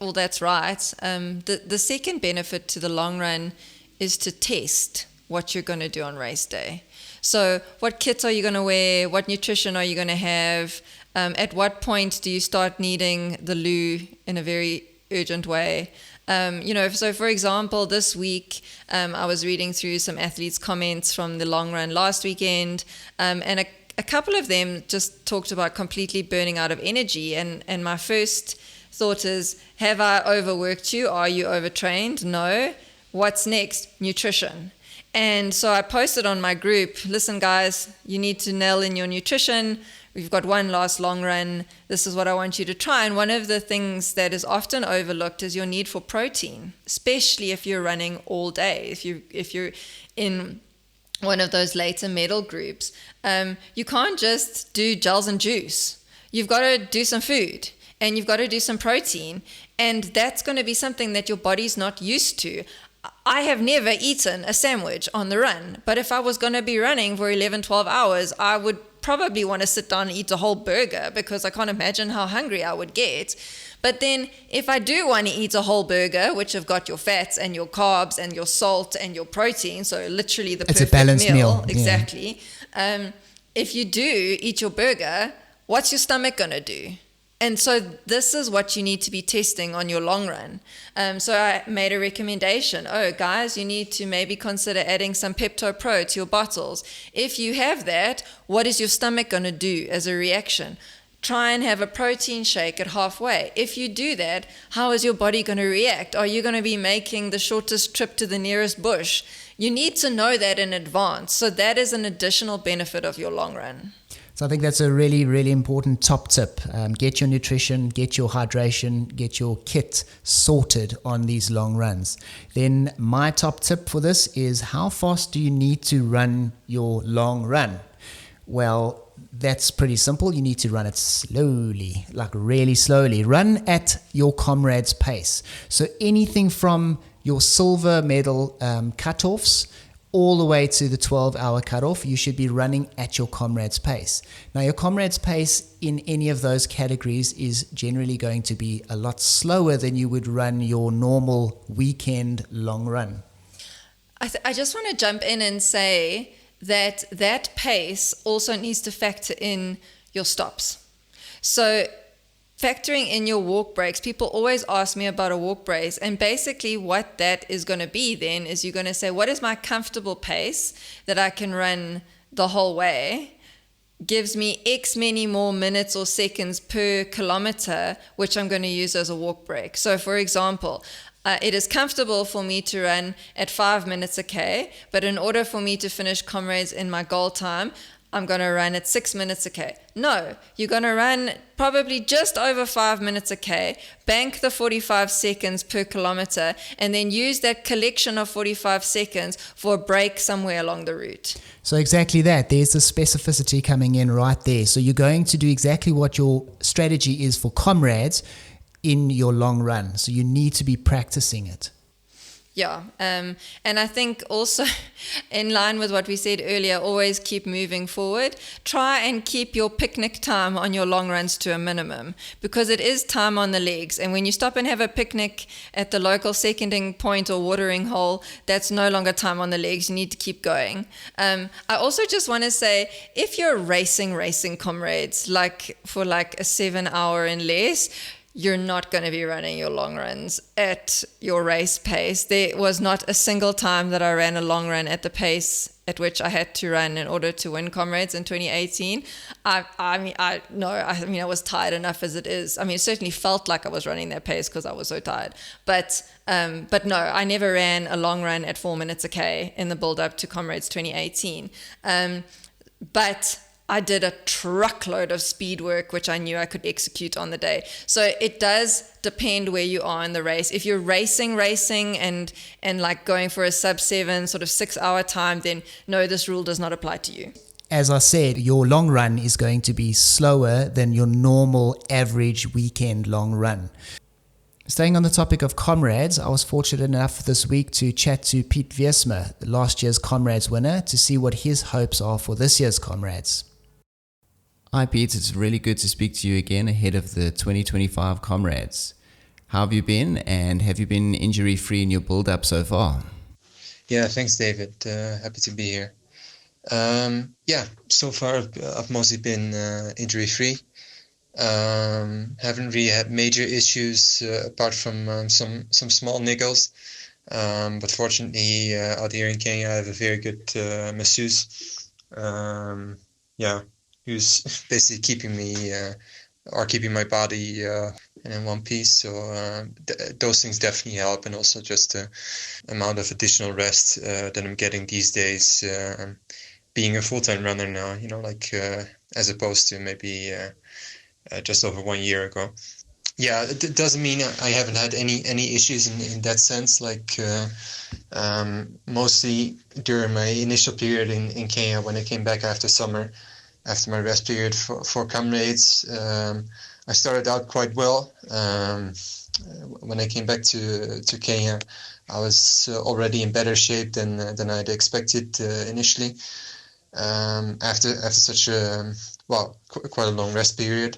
well, that's right. The second benefit to the long run is to test what you're going to do on race day. So what kits are you going to wear? What nutrition are you going to have? At what point do you start needing the loo in a very urgent way? So for example, this week I was reading through some athletes' comments from the long run last weekend, and a couple of them just talked about completely burning out of energy. And my first thought is, have I overworked you? Are you overtrained? No. What's next? Nutrition. And so I posted on my group, listen guys, you need to nail in your nutrition. We've got one last long run. This is what I want you to try. And one of the things that is often overlooked is your need for protein, especially if you're running all day. If you're in one of those later medal groups, you can't just do gels and juice. You've got to do some food and you've got to do some protein. And that's going to be something that your body's not used to. I have never eaten a sandwich on the run, but if I was going to be running for 11, 12 hours, I would probably want to sit down and eat a whole burger because I can't imagine how hungry I would get. But then if I do want to eat a whole burger, which have got your fats and your carbs and your salt and your protein, so literally the perfect it's a balanced meal. Exactly. Yeah. If you do eat your burger, what's your stomach going to do? And so this is what you need to be testing on your long run. So I made a recommendation. Oh, guys, you need to maybe consider adding some Pepto Pro to your bottles. If you have that, what is your stomach going to do as a reaction? Try and have a protein shake at halfway. If you do that, how is your body going to react? Are you going to be making the shortest trip to the nearest bush? You need to know that in advance. So that is an additional benefit of your long run. So I think that's a really, really important top tip. Get your nutrition, get your hydration, get your kit sorted on these long runs. Then my top tip for this is, how fast do you need to run your long run? Well, that's pretty simple. You need to run it slowly, like really slowly. Run at your Comrades pace. So anything from your silver medal cutoffs all the way to the 12-hour cutoff, you should be running at your Comrades pace. Now, your Comrades pace in any of those categories is generally going to be a lot slower than you would run your normal weekend long run. I just want to jump in and say that pace also needs to factor in your stops. So factoring in your walk breaks, people always ask me about a walk break, and basically what that is going to be then is you're going to say, what is my comfortable pace that I can run the whole way, gives me X many more minutes or seconds per kilometer, which I'm going to use as a walk break. So for example, it is comfortable for me to run at 5 minutes a K, but in order for me to finish Comrades in my goal time, I'm going to run at 6 minutes a K. No, you're going to run probably just over 5 minutes a K, bank the 45 seconds per kilometer, and then use that collection of 45 seconds for a break somewhere along the route. So exactly that. There's the specificity coming in right there. So you're going to do exactly what your strategy is for Comrades in your long run. So you need to be practicing it. Yeah, and I think also in line with what we said earlier, always keep moving forward. Try and keep your picnic time on your long runs to a minimum, because it is time on the legs. And when you stop and have a picnic at the local seconding point or watering hole, that's no longer time on the legs. You need to keep going. I also just want to say, if you're racing Comrades, like for like a 7 hour and less, you're not going to be running your long runs at your race pace. There was not a single time that I ran a long run at the pace at which I had to run in order to win Comrades in 2018. I was tired enough as it is. I mean, it certainly felt like I was running that pace because I was so tired. But no, I never ran a long run at 4 minutes a K in the build up to Comrades 2018. But I did a truckload of speed work, which I knew I could execute on the day. So it does depend where you are in the race. If you're racing and like going for a sub-7 sort of 6 hour time, then no, this rule does not apply to you. As I said, your long run is going to be slower than your normal average weekend long run. Staying on the topic of Comrades, I was fortunate enough this week to chat to Piet Wiersma, last year's Comrades winner, to see what his hopes are for this year's Comrades. Hi Piet, it's really good to speak to you again ahead of the 2025 Comrades. How have you been, and have you been injury-free in your build-up so far? Yeah, thanks David. Happy to be here. So far I've mostly been injury-free. Haven't really had major issues apart from some small niggles. But fortunately, out here in Kenya, I have a very good masseuse. Yeah, who's basically keeping my body in one piece. So those things definitely help, and also just the amount of additional rest that I'm getting these days. Being a full-time runner now, as opposed to maybe just over 1 year ago. Yeah, it doesn't mean I haven't had any issues in that sense. Mostly during my initial period in Kenya, when I came back after summer, after my rest period for Comrades, I started out quite well. When I came back to Kenya, I was already in better shape than I'd expected initially. After such a quite a long rest period.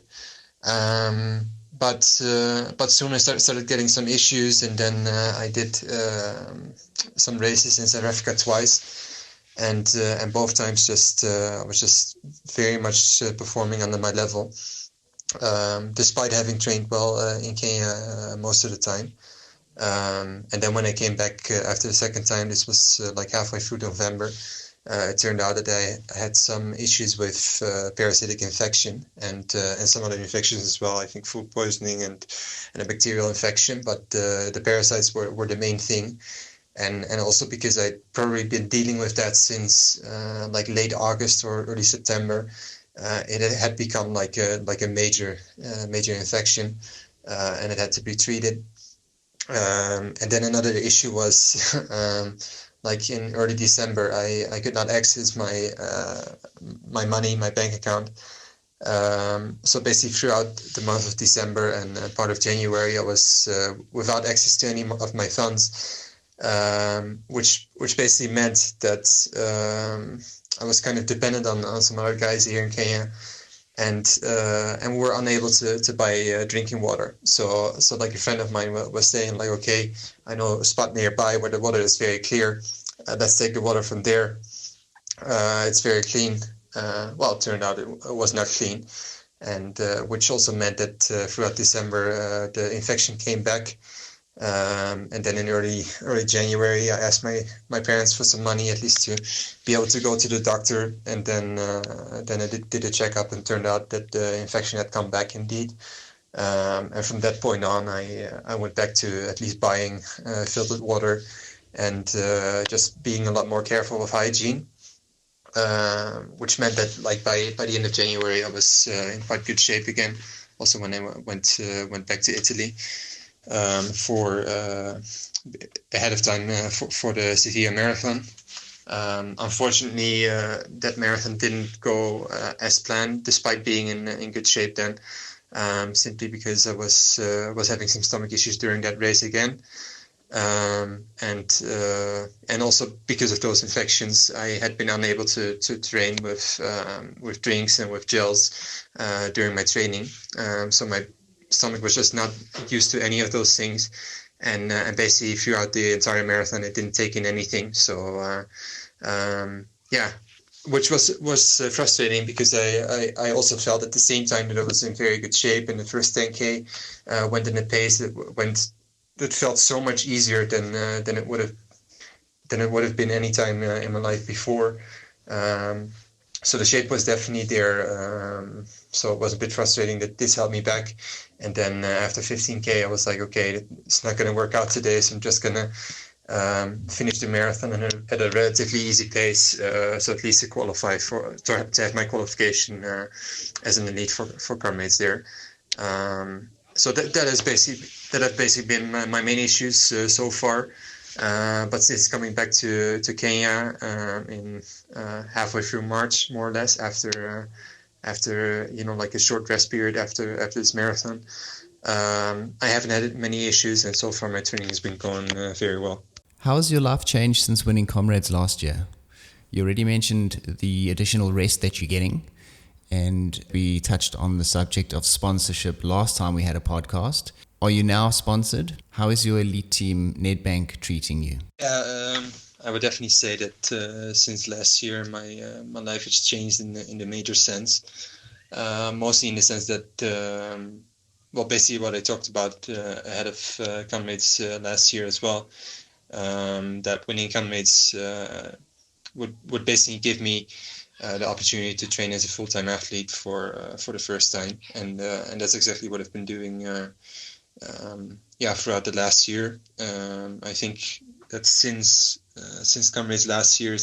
But soon I started getting some issues, and then I did some races in South Africa twice, and both times I was just very much performing under my level, despite having trained well in Kenya most of the time. And then when I came back after the second time, this was like halfway through November. It turned out that I had some issues with parasitic infection and some other infections as well. I think food poisoning and a bacterial infection, but the parasites were the main thing. And also because I'd probably been dealing with that since like late August or early September, it had become like a major infection, and it had to be treated. And then another issue was like in early December, I could not access my money, my bank account. So basically throughout the month of December and part of January, I was without access to any of my funds, which basically meant that I was kind of dependent on some other guys here in Kenya, and we were unable to buy drinking water. So like a friend of mine was saying like, okay, I know a spot nearby where the water is very clear. Let's take the water from there. It's very clean. Well, it turned out it was not clean, and which also meant that throughout December the infection came back. And then in early January, I asked my parents for some money at least to be able to go to the doctor, and then I did a checkup, and turned out that the infection had come back indeed. And from that point on, I went back to at least buying filtered water, and just being a lot more careful with hygiene. Which meant that like by the end of January, I was in quite good shape again. Also, when I went back to Italy for ahead of time for the Sevilla Marathon. Unfortunately, that marathon didn't go as planned, despite being in good shape then. Simply because I was having some stomach issues during that race again. And also because of those infections, I had been unable to train with drinks and with gels during my training. So my stomach was just not used to any of those things, and basically throughout the entire marathon, it didn't take in anything. So yeah, which was frustrating, because I also felt at the same time that I was in very good shape, and the first 10K went in a pace that felt so much easier than it would have been any time in my life before. So the shape was definitely there. So it was a bit frustrating that this held me back. And then after 15K, I was like, okay, it's not going to work out today, so I'm just going to finish the marathon at a relatively easy pace, so at least to qualify to have my qualification as an elite for Comrades there. So that has basically been my main issues so far. But since coming back to Kenya in halfway through March, more or less, after like a short rest period after this marathon, I haven't had many issues, and so far my training has been going very well. How has your life changed since winning Comrades last year? You already mentioned the additional rest that you're getting, and we touched on the subject of sponsorship last time we had a podcast. Are you now sponsored? How is your elite team Nedbank treating you? Yeah, I would definitely say that since last year, my life has changed in the major sense. mostly in the sense that, well, basically what I talked about ahead of Comrades last year as well, that winning Comrades would basically give me the opportunity to train as a full-time athlete for the first time, and that's exactly what I've been doing. Throughout the last year. I think that since Comrades last year,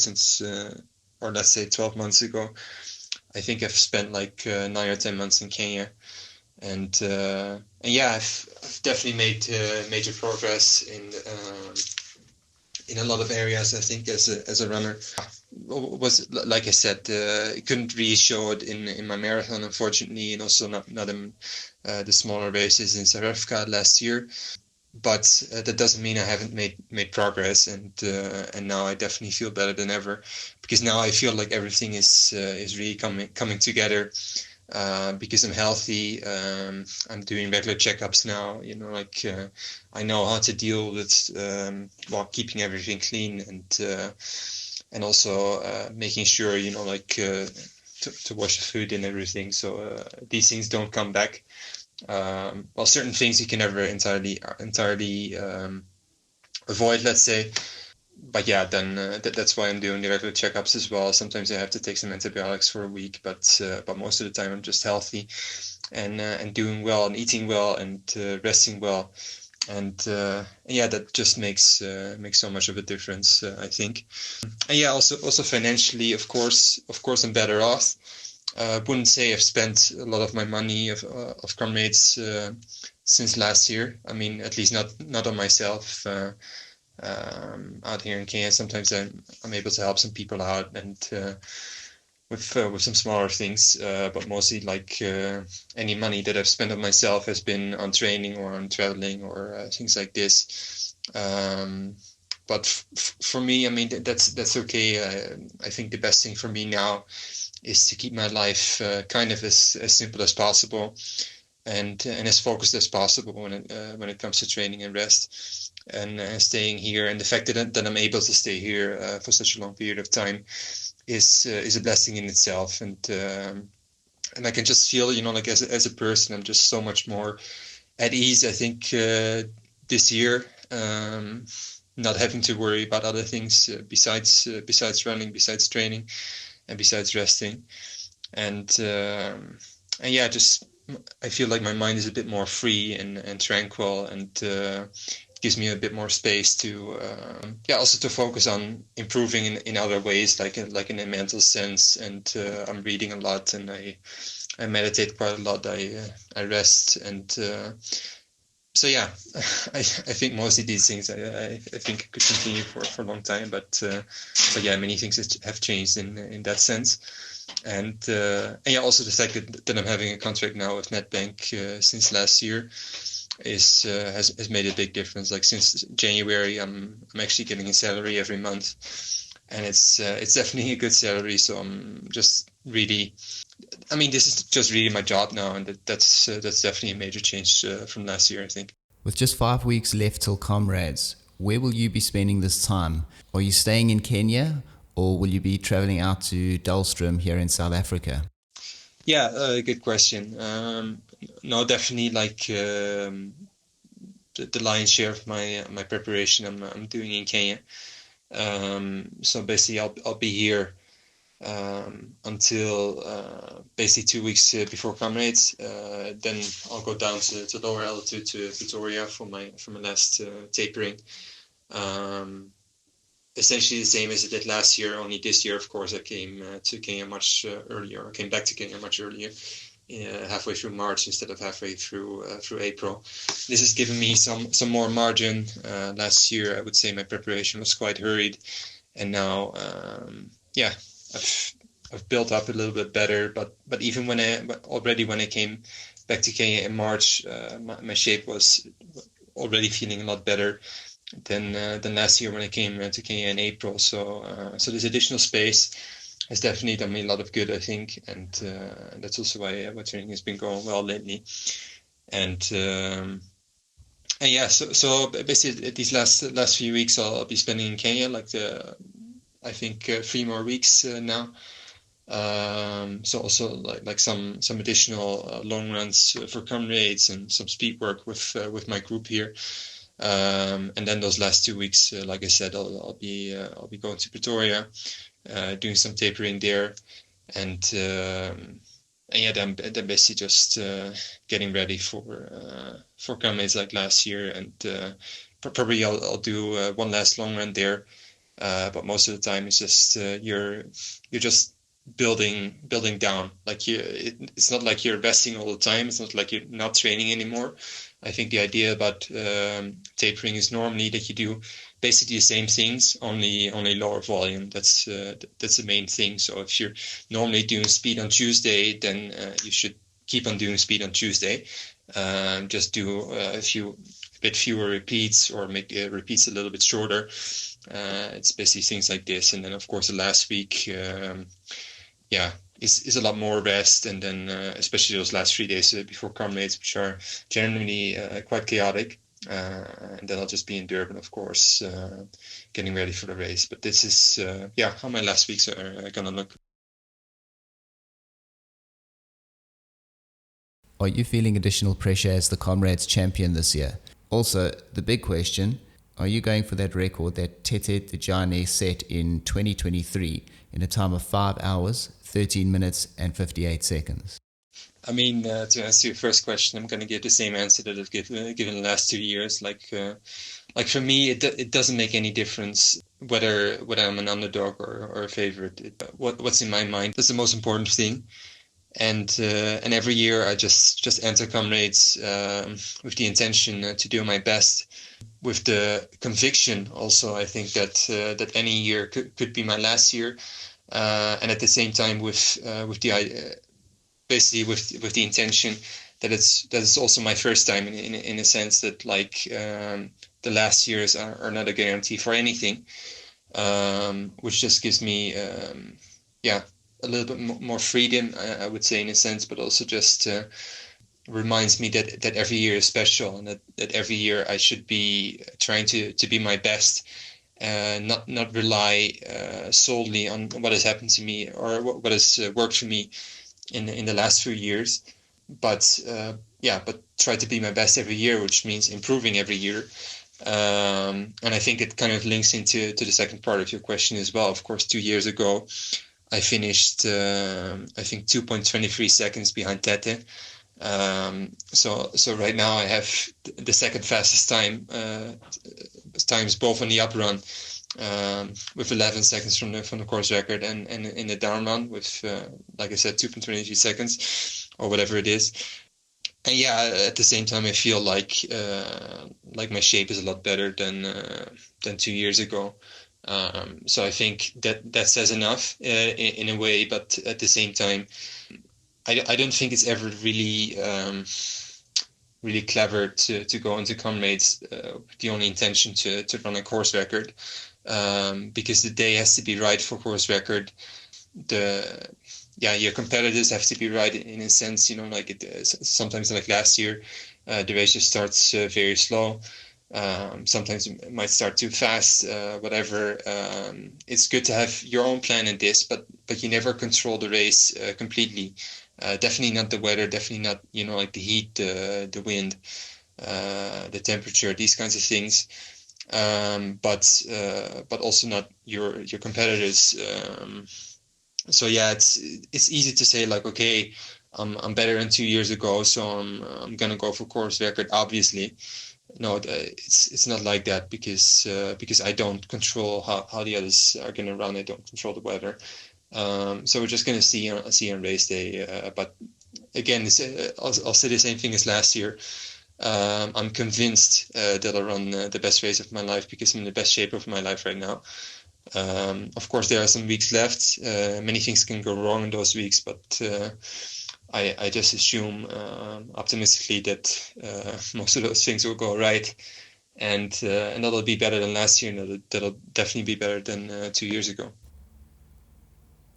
or let's say 12 months ago, I think I've spent like 9 or 10 months in Kenya, and yeah, I've definitely made major progress in a lot of areas. I think as a runner, was like I said, couldn't really show it in my marathon, unfortunately, and also not in the smaller races in South Africa last year. But that doesn't mean I haven't made progress, and now I definitely feel better than ever, because now I feel like everything is really coming together. Because I'm healthy, I'm doing regular checkups now. I know how to deal with while keeping everything clean, and also making sure to wash the food and everything, so these things don't come back. Well, certain things you can never entirely avoid, let's say. But yeah, then that's why I'm doing the regular checkups as well. Sometimes I have to take some antibiotics for a week, but most of the time I'm just healthy and doing well and eating well and resting well, and yeah, that just makes so much of a difference, I think. And yeah, also financially, of course, I'm better off. Wouldn't say I've spent a lot of my money of Comrades since last year. I mean, at least not on myself. Out here in Kenya, sometimes I'm able to help some people out, and with some smaller things, but mostly like any money that I've spent on myself has been on training or on traveling or things like this. But for me, I mean, that's okay. I think the best thing for me now is to keep my life kind of as simple as possible, and as focused as possible when it comes to training and rest, and staying here. And the fact that I'm able to stay here for such a long period of time is a blessing in itself. And I can just feel, like as a person, I'm just so much more at ease, I think, this year. Not having to worry about other things besides running, besides training, and besides resting. And yeah, just I feel like my mind is a bit more free and tranquil, and gives me a bit more space to also to focus on improving in other ways, like in a mental sense. And I'm reading a lot, and I meditate quite a lot. I rest, and so yeah, I think mostly these things I think could continue for a long time, but yeah, many things have changed in that sense. And yeah, also the fact that I'm having a contract now with Netbank since last year has made a big difference. Like since January, I'm actually getting a salary every month, and it's definitely a good salary. So I'm just really, I mean, this is just really my job now, and that's definitely a major change from last year, I think. With just 5 weeks left till Comrades, where will you be spending this time? Are you staying in Kenya, or will you be traveling out to Dullstroom here in South Africa? Yeah, good question. No, definitely like the lion's share of my preparation I'm doing in Kenya. So basically, I'll be here until basically 2 weeks before Comrades. Then I'll go down to lower altitude to Pretoria for my last tapering. Essentially the same as I did last year. Only this year, of course, I came to Kenya much earlier. I came back to Kenya much earlier, halfway through March instead of halfway through April. This has given me some more margin. Last year, I would say my preparation was quite hurried, and now, yeah, I've built up a little bit better. But even when I came back to Kenya in March, my shape was already feeling a lot better than last year when I came to Kenya in April. So this additional space has definitely done me a lot of good, I think, and that's also why training has been going well lately. And yeah, so basically these last few weeks I'll be spending in Kenya, like I think 3 more weeks now. So also like some additional long runs for Comrades and some speed work with my group here. And then those last 2 weeks, like I said, I'll be going to Pretoria, doing some tapering there, and yeah, then basically just getting ready for Comrades like last year, and probably I'll do one last long run there. But most of the time it's just you're just building down. Like it's not like you're resting all the time. It's not like you're not training anymore. I think the idea about tapering is normally that you do basically the same things, only lower volume. That's the main thing. So if you're normally doing speed on Tuesday, then you should keep on doing speed on Tuesday. Just do a bit fewer repeats, or make repeats a little bit shorter. It's basically things like this, and then of course the last week, yeah, is a lot more rest, and then especially those last 3 days before Comrades, which are generally quite chaotic. And then I'll just be in Durban, of course, getting ready for the race. But this is, yeah, how my last weeks are gonna look. Are you feeling additional pressure as the Comrades champion this year? Also, the big question, are you going for that record that Tete Tejane set in 2023 in a time of 5 hours, 13 minutes and 58 seconds? I mean, to answer your first question, I'm going to give the same answer that I've given the last 2 years. Like for me, it doesn't make any difference whether I'm an underdog or a favorite. What's in my mind, that's the most important thing. And every year I just enter Comrades with the intention to do my best, with the conviction also, I think that any year could be my last year, and at the same time with the basically with the intention that it's also my first time in a sense that like the last years are not a guarantee for anything, which just gives me yeah, a little bit more freedom, I would say, in a sense, but also just reminds me that every year is special, and that every year I should be trying to be my best, not rely solely on what has happened to me or what has worked for me in the last few years, but yeah, but try to be my best every year, which means improving every year. And I think it kind of links into the second part of your question as well. Of course, 2 years ago, I finished, I think, 2.23 seconds behind Tete. So right now I have the second fastest times both on the up run, with 11 seconds from the course record, and in the down run with, like I said, 2.23 seconds or whatever it is. And yeah, at the same time, I feel like my shape is a lot better than 2 years ago. So I think that says enough in a way, but at the same time, I don't think it's ever really clever to go into Comrades with the only intention to run a course record, because the day has to be right for course record. Your competitors have to be right in a sense, like sometimes like last year, the race just starts very slow. Sometimes it might start too fast, whatever. It's good to have your own plan in this, but you never control the race completely. Definitely not the weather, definitely not, like the heat, the wind, the temperature, these kinds of things. But also not your competitors. So yeah, it's easy to say like, okay, I'm better than 2 years ago, so I'm gonna go for course record. Obviously, no, it's not like that, because I don't control how the others are gonna run. I don't control the weather. So we're just gonna see on race day. But again, I'll say the same thing as last year. I'm convinced that I'll run the best race of my life, because I'm in the best shape of my life right now. Of course, there are some weeks left. Many things can go wrong in those weeks, but I just assume optimistically that most of those things will go right, and that'll be better than last year, and that'll definitely be better than 2 years ago.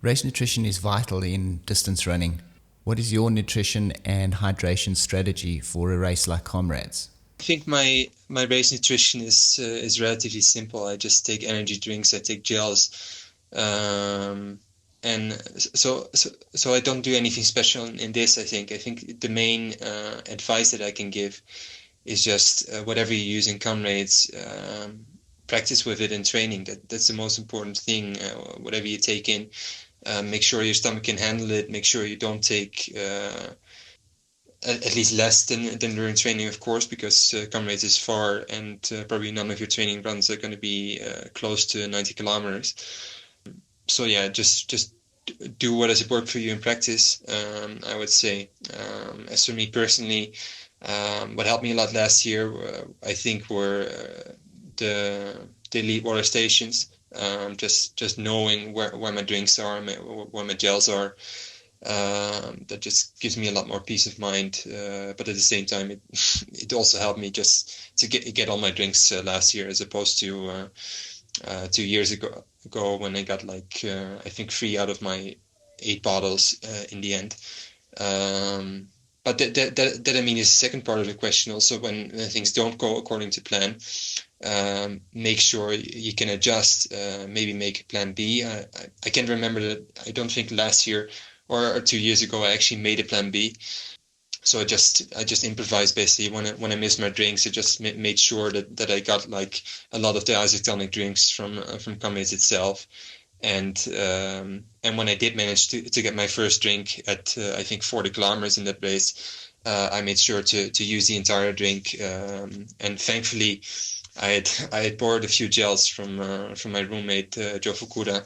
Race nutrition is vital in distance running. What is your nutrition and hydration strategy for a race like Comrades? I think my race nutrition is relatively simple. I just take energy drinks. I take gels. and so I don't do anything special in this. I think the main advice that I can give is just whatever you use in Comrades, practice with it in training. That's the most important thing. Whatever you take in, make sure your stomach can handle it. Make sure you don't take at least less than during training, of course, because Comrades is far, and probably none of your training runs are going to be close to 90 kilometers. So yeah, just do what has worked for you in practice. I would say. As for me personally, what helped me a lot last year, I think, were the elite water stations. Just knowing where my drinks are, where my gels are. That just gives me a lot more peace of mind. But at the same time, it also helped me just to get all my drinks last year, as opposed to 2 years ago when I got like I think 3 out of my 8 bottles in the end. But that I mean is the second part of the question. Also, when things don't go according to plan, make sure you can adjust. Maybe make a plan B. I can remember that I don't think last year or 2 years ago I actually made a plan B. So I just improvised basically when I missed my drinks. I just made sure that I got like a lot of the isotonic drinks from Comrades itself. And when I did manage to get my first drink at I think 40 kilometers in that race, I made sure to use the entire drink. And thankfully, I had borrowed a few gels from my roommate Joe Fukuda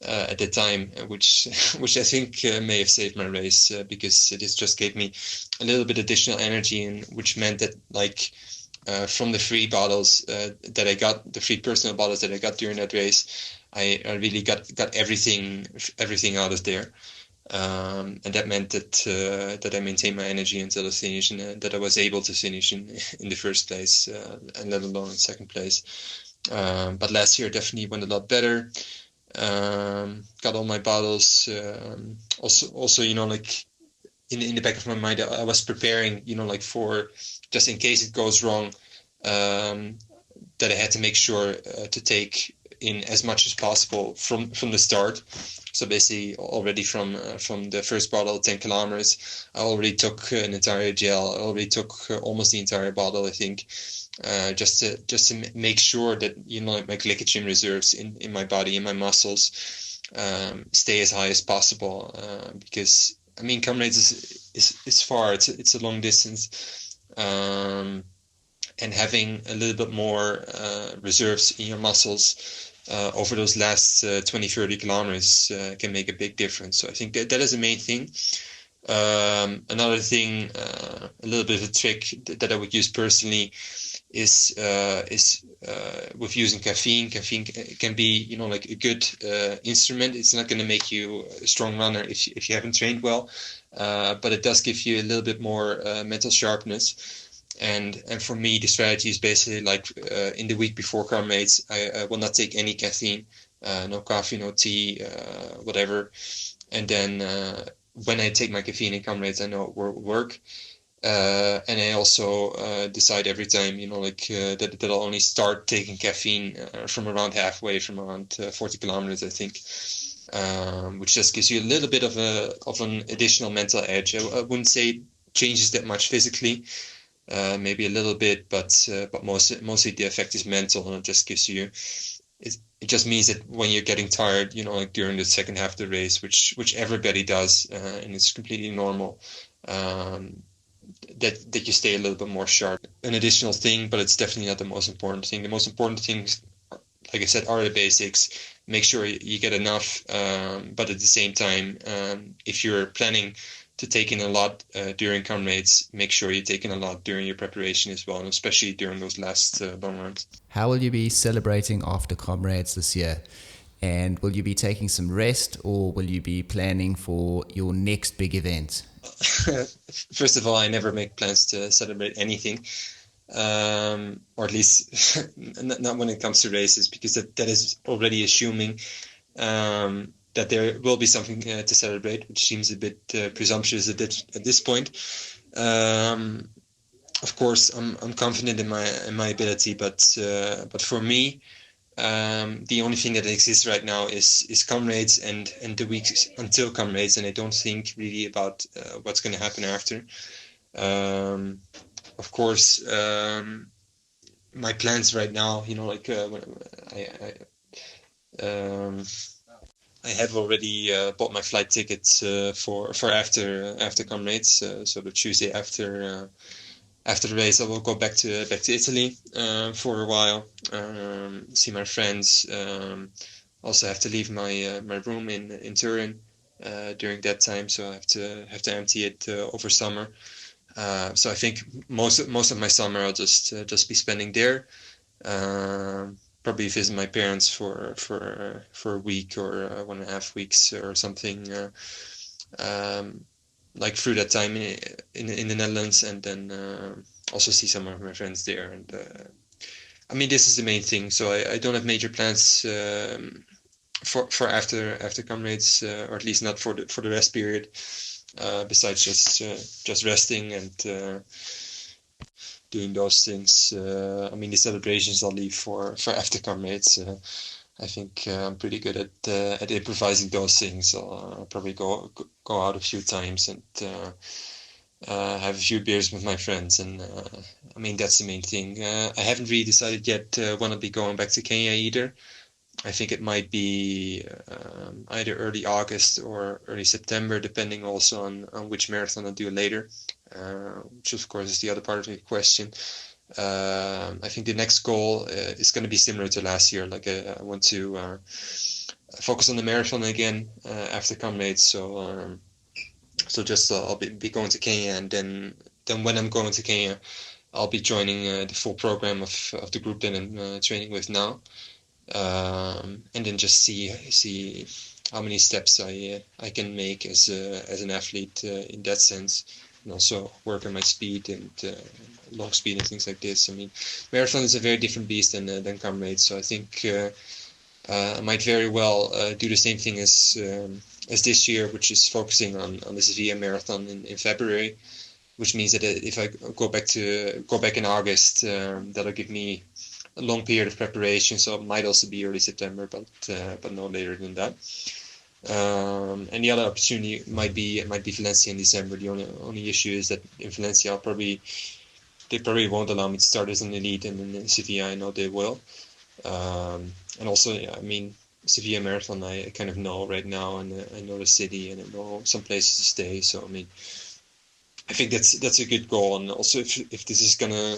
at the time, which I think may have saved my race because this just gave me a little bit additional energy, and which meant that like from the 3 bottles that I got, the 3 personal bottles that I got during that race, I really got everything out of there. And that meant that I maintained my energy until the finish, and that I was able to finish in the first place, and let alone in second place. But last year definitely went a lot better. Got all my bottles. Also, like in the back of my mind, I was preparing, like for just in case it goes wrong, that I had to make sure to take in as much as possible from the start. So basically, already from the first bottle, 10 kilometers, I already took an entire gel. I already took almost the entire bottle, I think, just to make sure that like my glycogen reserves in my body, in my muscles, stay as high as possible. Because I mean, Comrades is far. It's a long distance. And having a little bit more reserves in your muscles over those last 20, 30 kilometers can make a big difference. So I think that is the main thing. Another thing, a little bit of a trick that I would use personally is with using caffeine. Caffeine can be, like a good instrument. It's not going to make you a strong runner if you haven't trained well, but it does give you a little bit more mental sharpness. And for me, the strategy is basically like in the week before Comrades, I will not take any caffeine, no coffee, no tea, whatever. And then when I take my caffeine in Comrades, I know it will work. And I also decide every time, that I'll only start taking caffeine from around halfway, from around 40 kilometers, I think, which just gives you a little bit of an additional mental edge. I wouldn't say it changes that much physically. Maybe a little bit, but mostly the effect is mental, and it just gives you. It just means that when you're getting tired, like during the second half of the race, which everybody does, and it's completely normal, that you stay a little bit more sharp. An additional thing, but it's definitely not the most important thing. The most important things, like I said, are the basics. Make sure you get enough, but at the same time, if you're planning to take in a lot during Comrades, make sure you take in a lot during your preparation as well, and especially during those last long runs. How will you be celebrating after Comrades this year? And will you be taking some rest, or will you be planning for your next big event? First of all, I never make plans to celebrate anything, or at least not when it comes to races, because that is already assuming that there will be something to celebrate, which seems a bit presumptuous at this point. Of course, I'm confident in my ability, but for me, The only thing that exists right now is Comrades and the weeks until Comrades, and I don't think really about what's going to happen after. Of course, my plans right now, like um, I have already bought my flight tickets for after Comrades, so the Tuesday after the race, I will go back to Italy for a while, see my friends. Also have to leave my room in Turin during that time, so I have to empty it over summer. So I think most of my summer I'll just be spending there. Probably visit my parents for a week or 1.5 weeks or something. Like through that time in the Netherlands, and then also see some of my friends there. And I mean, this is the main thing. So I don't have major plans for after Comrades, or at least not for the rest period. Besides just resting and doing those things. I mean, the celebrations I'll leave for after Comrades. I think I'm pretty good at improvising those things. So I'll probably go out a few times and have a few beers with my friends. And I mean, that's the main thing. I haven't really decided yet when I'll be going back to Kenya either. I think it might be either early August or early September, depending also on which marathon I'll do later, which of course is the other part of the question. I think the next goal is going to be similar to last year. Like I want to focus on the marathon again after Comrades. So just I'll be going to Kenya, and then when I'm going to Kenya, I'll be joining the full program of the group that I'm training with now, and then just see how many steps I can make as an athlete in that sense, and also work on my speed and long speed and things like this. I mean, marathon is a very different beast than Comrades, so I think I might very well do the same thing as this year, which is focusing on the Sevilla marathon in February, which means that if I go back in August, that'll give me a long period of preparation. So it might also be early September, but no later than that. And the other opportunity might be Valencia in December. The only issue is that in Valencia they probably won't allow me to start as an elite, and in Sevilla I know they will. And also, yeah, I mean, Sevilla Marathon I kind of know right now, and I know the city, and I know some places to stay. So I mean, I think that's a good goal. And also, if this is gonna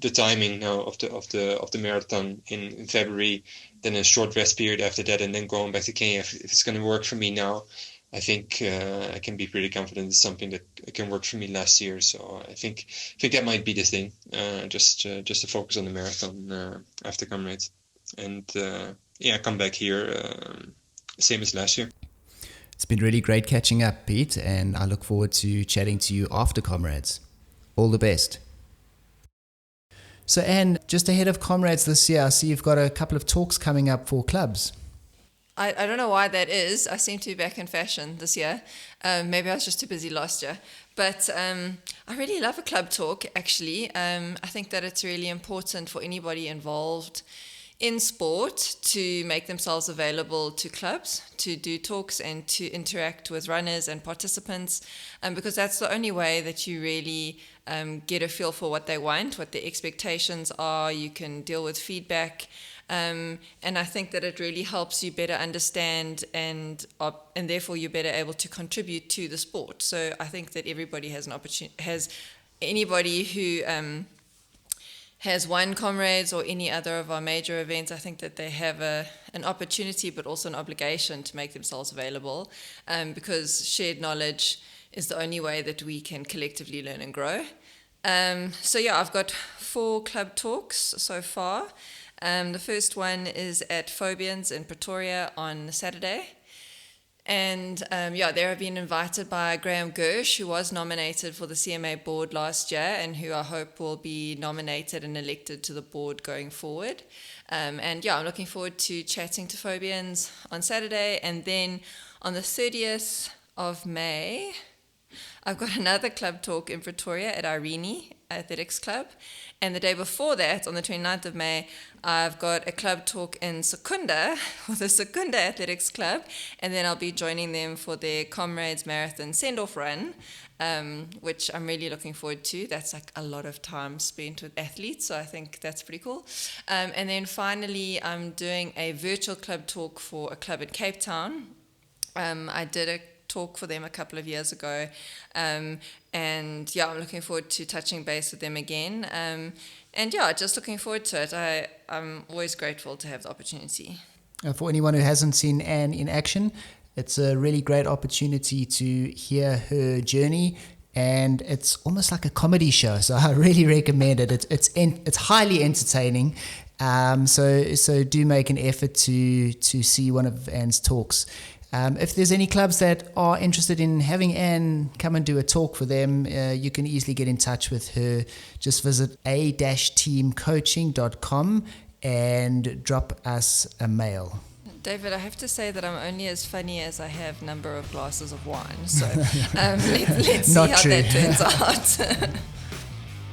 the timing now of the marathon in February, then a short rest period after that, and then going back to Kenya, if it's gonna work for me now, I think I can be pretty confident it's something that can work for me last year. So I think that might be the thing. Just to focus on the marathon after Comrades, and yeah, come back here same as last year. It's been really great catching up, Piet, and I look forward to chatting to you after Comrades. All the best. So, Anne, just ahead of Comrades this year, I see you've got a couple of talks coming up for clubs. I don't know why that is. I seem to be back in fashion this year. Maybe I was just too busy last year. But I really love a club talk, actually. I think that it's really important for anybody involved in sport to make themselves available to clubs, to do talks and to interact with runners and participants, because that's the only way that you really get a feel for what they want, what their expectations are. You can deal with feedback. And I think that it really helps you better understand and therefore you're better able to contribute to the sport. So I think that everybody has an opportunity, anybody who has won Comrades or any other of our major events, I think that they have an opportunity but also an obligation to make themselves available, because shared knowledge is the only way that we can collectively learn and grow. So yeah, I've got 4 club talks so far. The first one is at Phobians in Pretoria on Saturday. And they have been invited by Graham Gersh, who was nominated for the CMA board last year and who I hope will be nominated and elected to the board going forward. I'm looking forward to chatting to Phobians on Saturday. And then on the 30th of May, I've got another club talk in Pretoria at Irene. Athletics Club. And the day before that, on the 29th of May, I've got a club talk in Secunda, for the Secunda Athletics Club, and then I'll be joining them for their Comrades Marathon send-off run, which I'm really looking forward to. That's like a lot of time spent with athletes, so I think that's pretty cool. And then finally, I'm doing a virtual club talk for a club in Cape Town. I did a talk for them a couple of years ago, and yeah, I'm looking forward to touching base with them again, and yeah, just looking forward to it. I'm always grateful to have the opportunity. For anyone who hasn't seen Anne in action, it's a really great opportunity to hear her journey, and it's almost like a comedy show, so I really recommend it. It's highly entertaining, so do make an effort to see one of Anne's talks. If there's any clubs that are interested in having Anne come and do a talk for them, you can easily get in touch with her. Just visit a-teamcoaching.com and drop us a mail. David, I have to say that I'm only as funny as I have number of glasses of wine, so let's see how that turns out.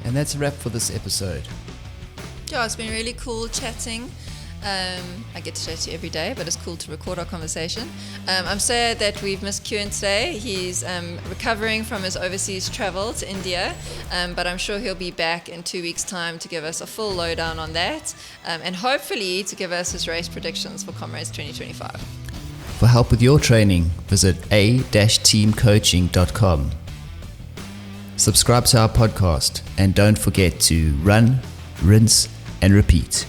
And that's a wrap for this episode. Yeah, it's been really cool chatting. I get to chat to you every day, but it's cool to record our conversation. I'm sad that we've missed Kieran today. He's recovering from his overseas travel to India, but I'm sure he'll be back in 2 weeks' time to give us a full lowdown on that, and hopefully to give us his race predictions for Comrades 2025. For help with your training, visit a-teamcoaching.com. Subscribe to our podcast and don't forget to run, rinse, and repeat.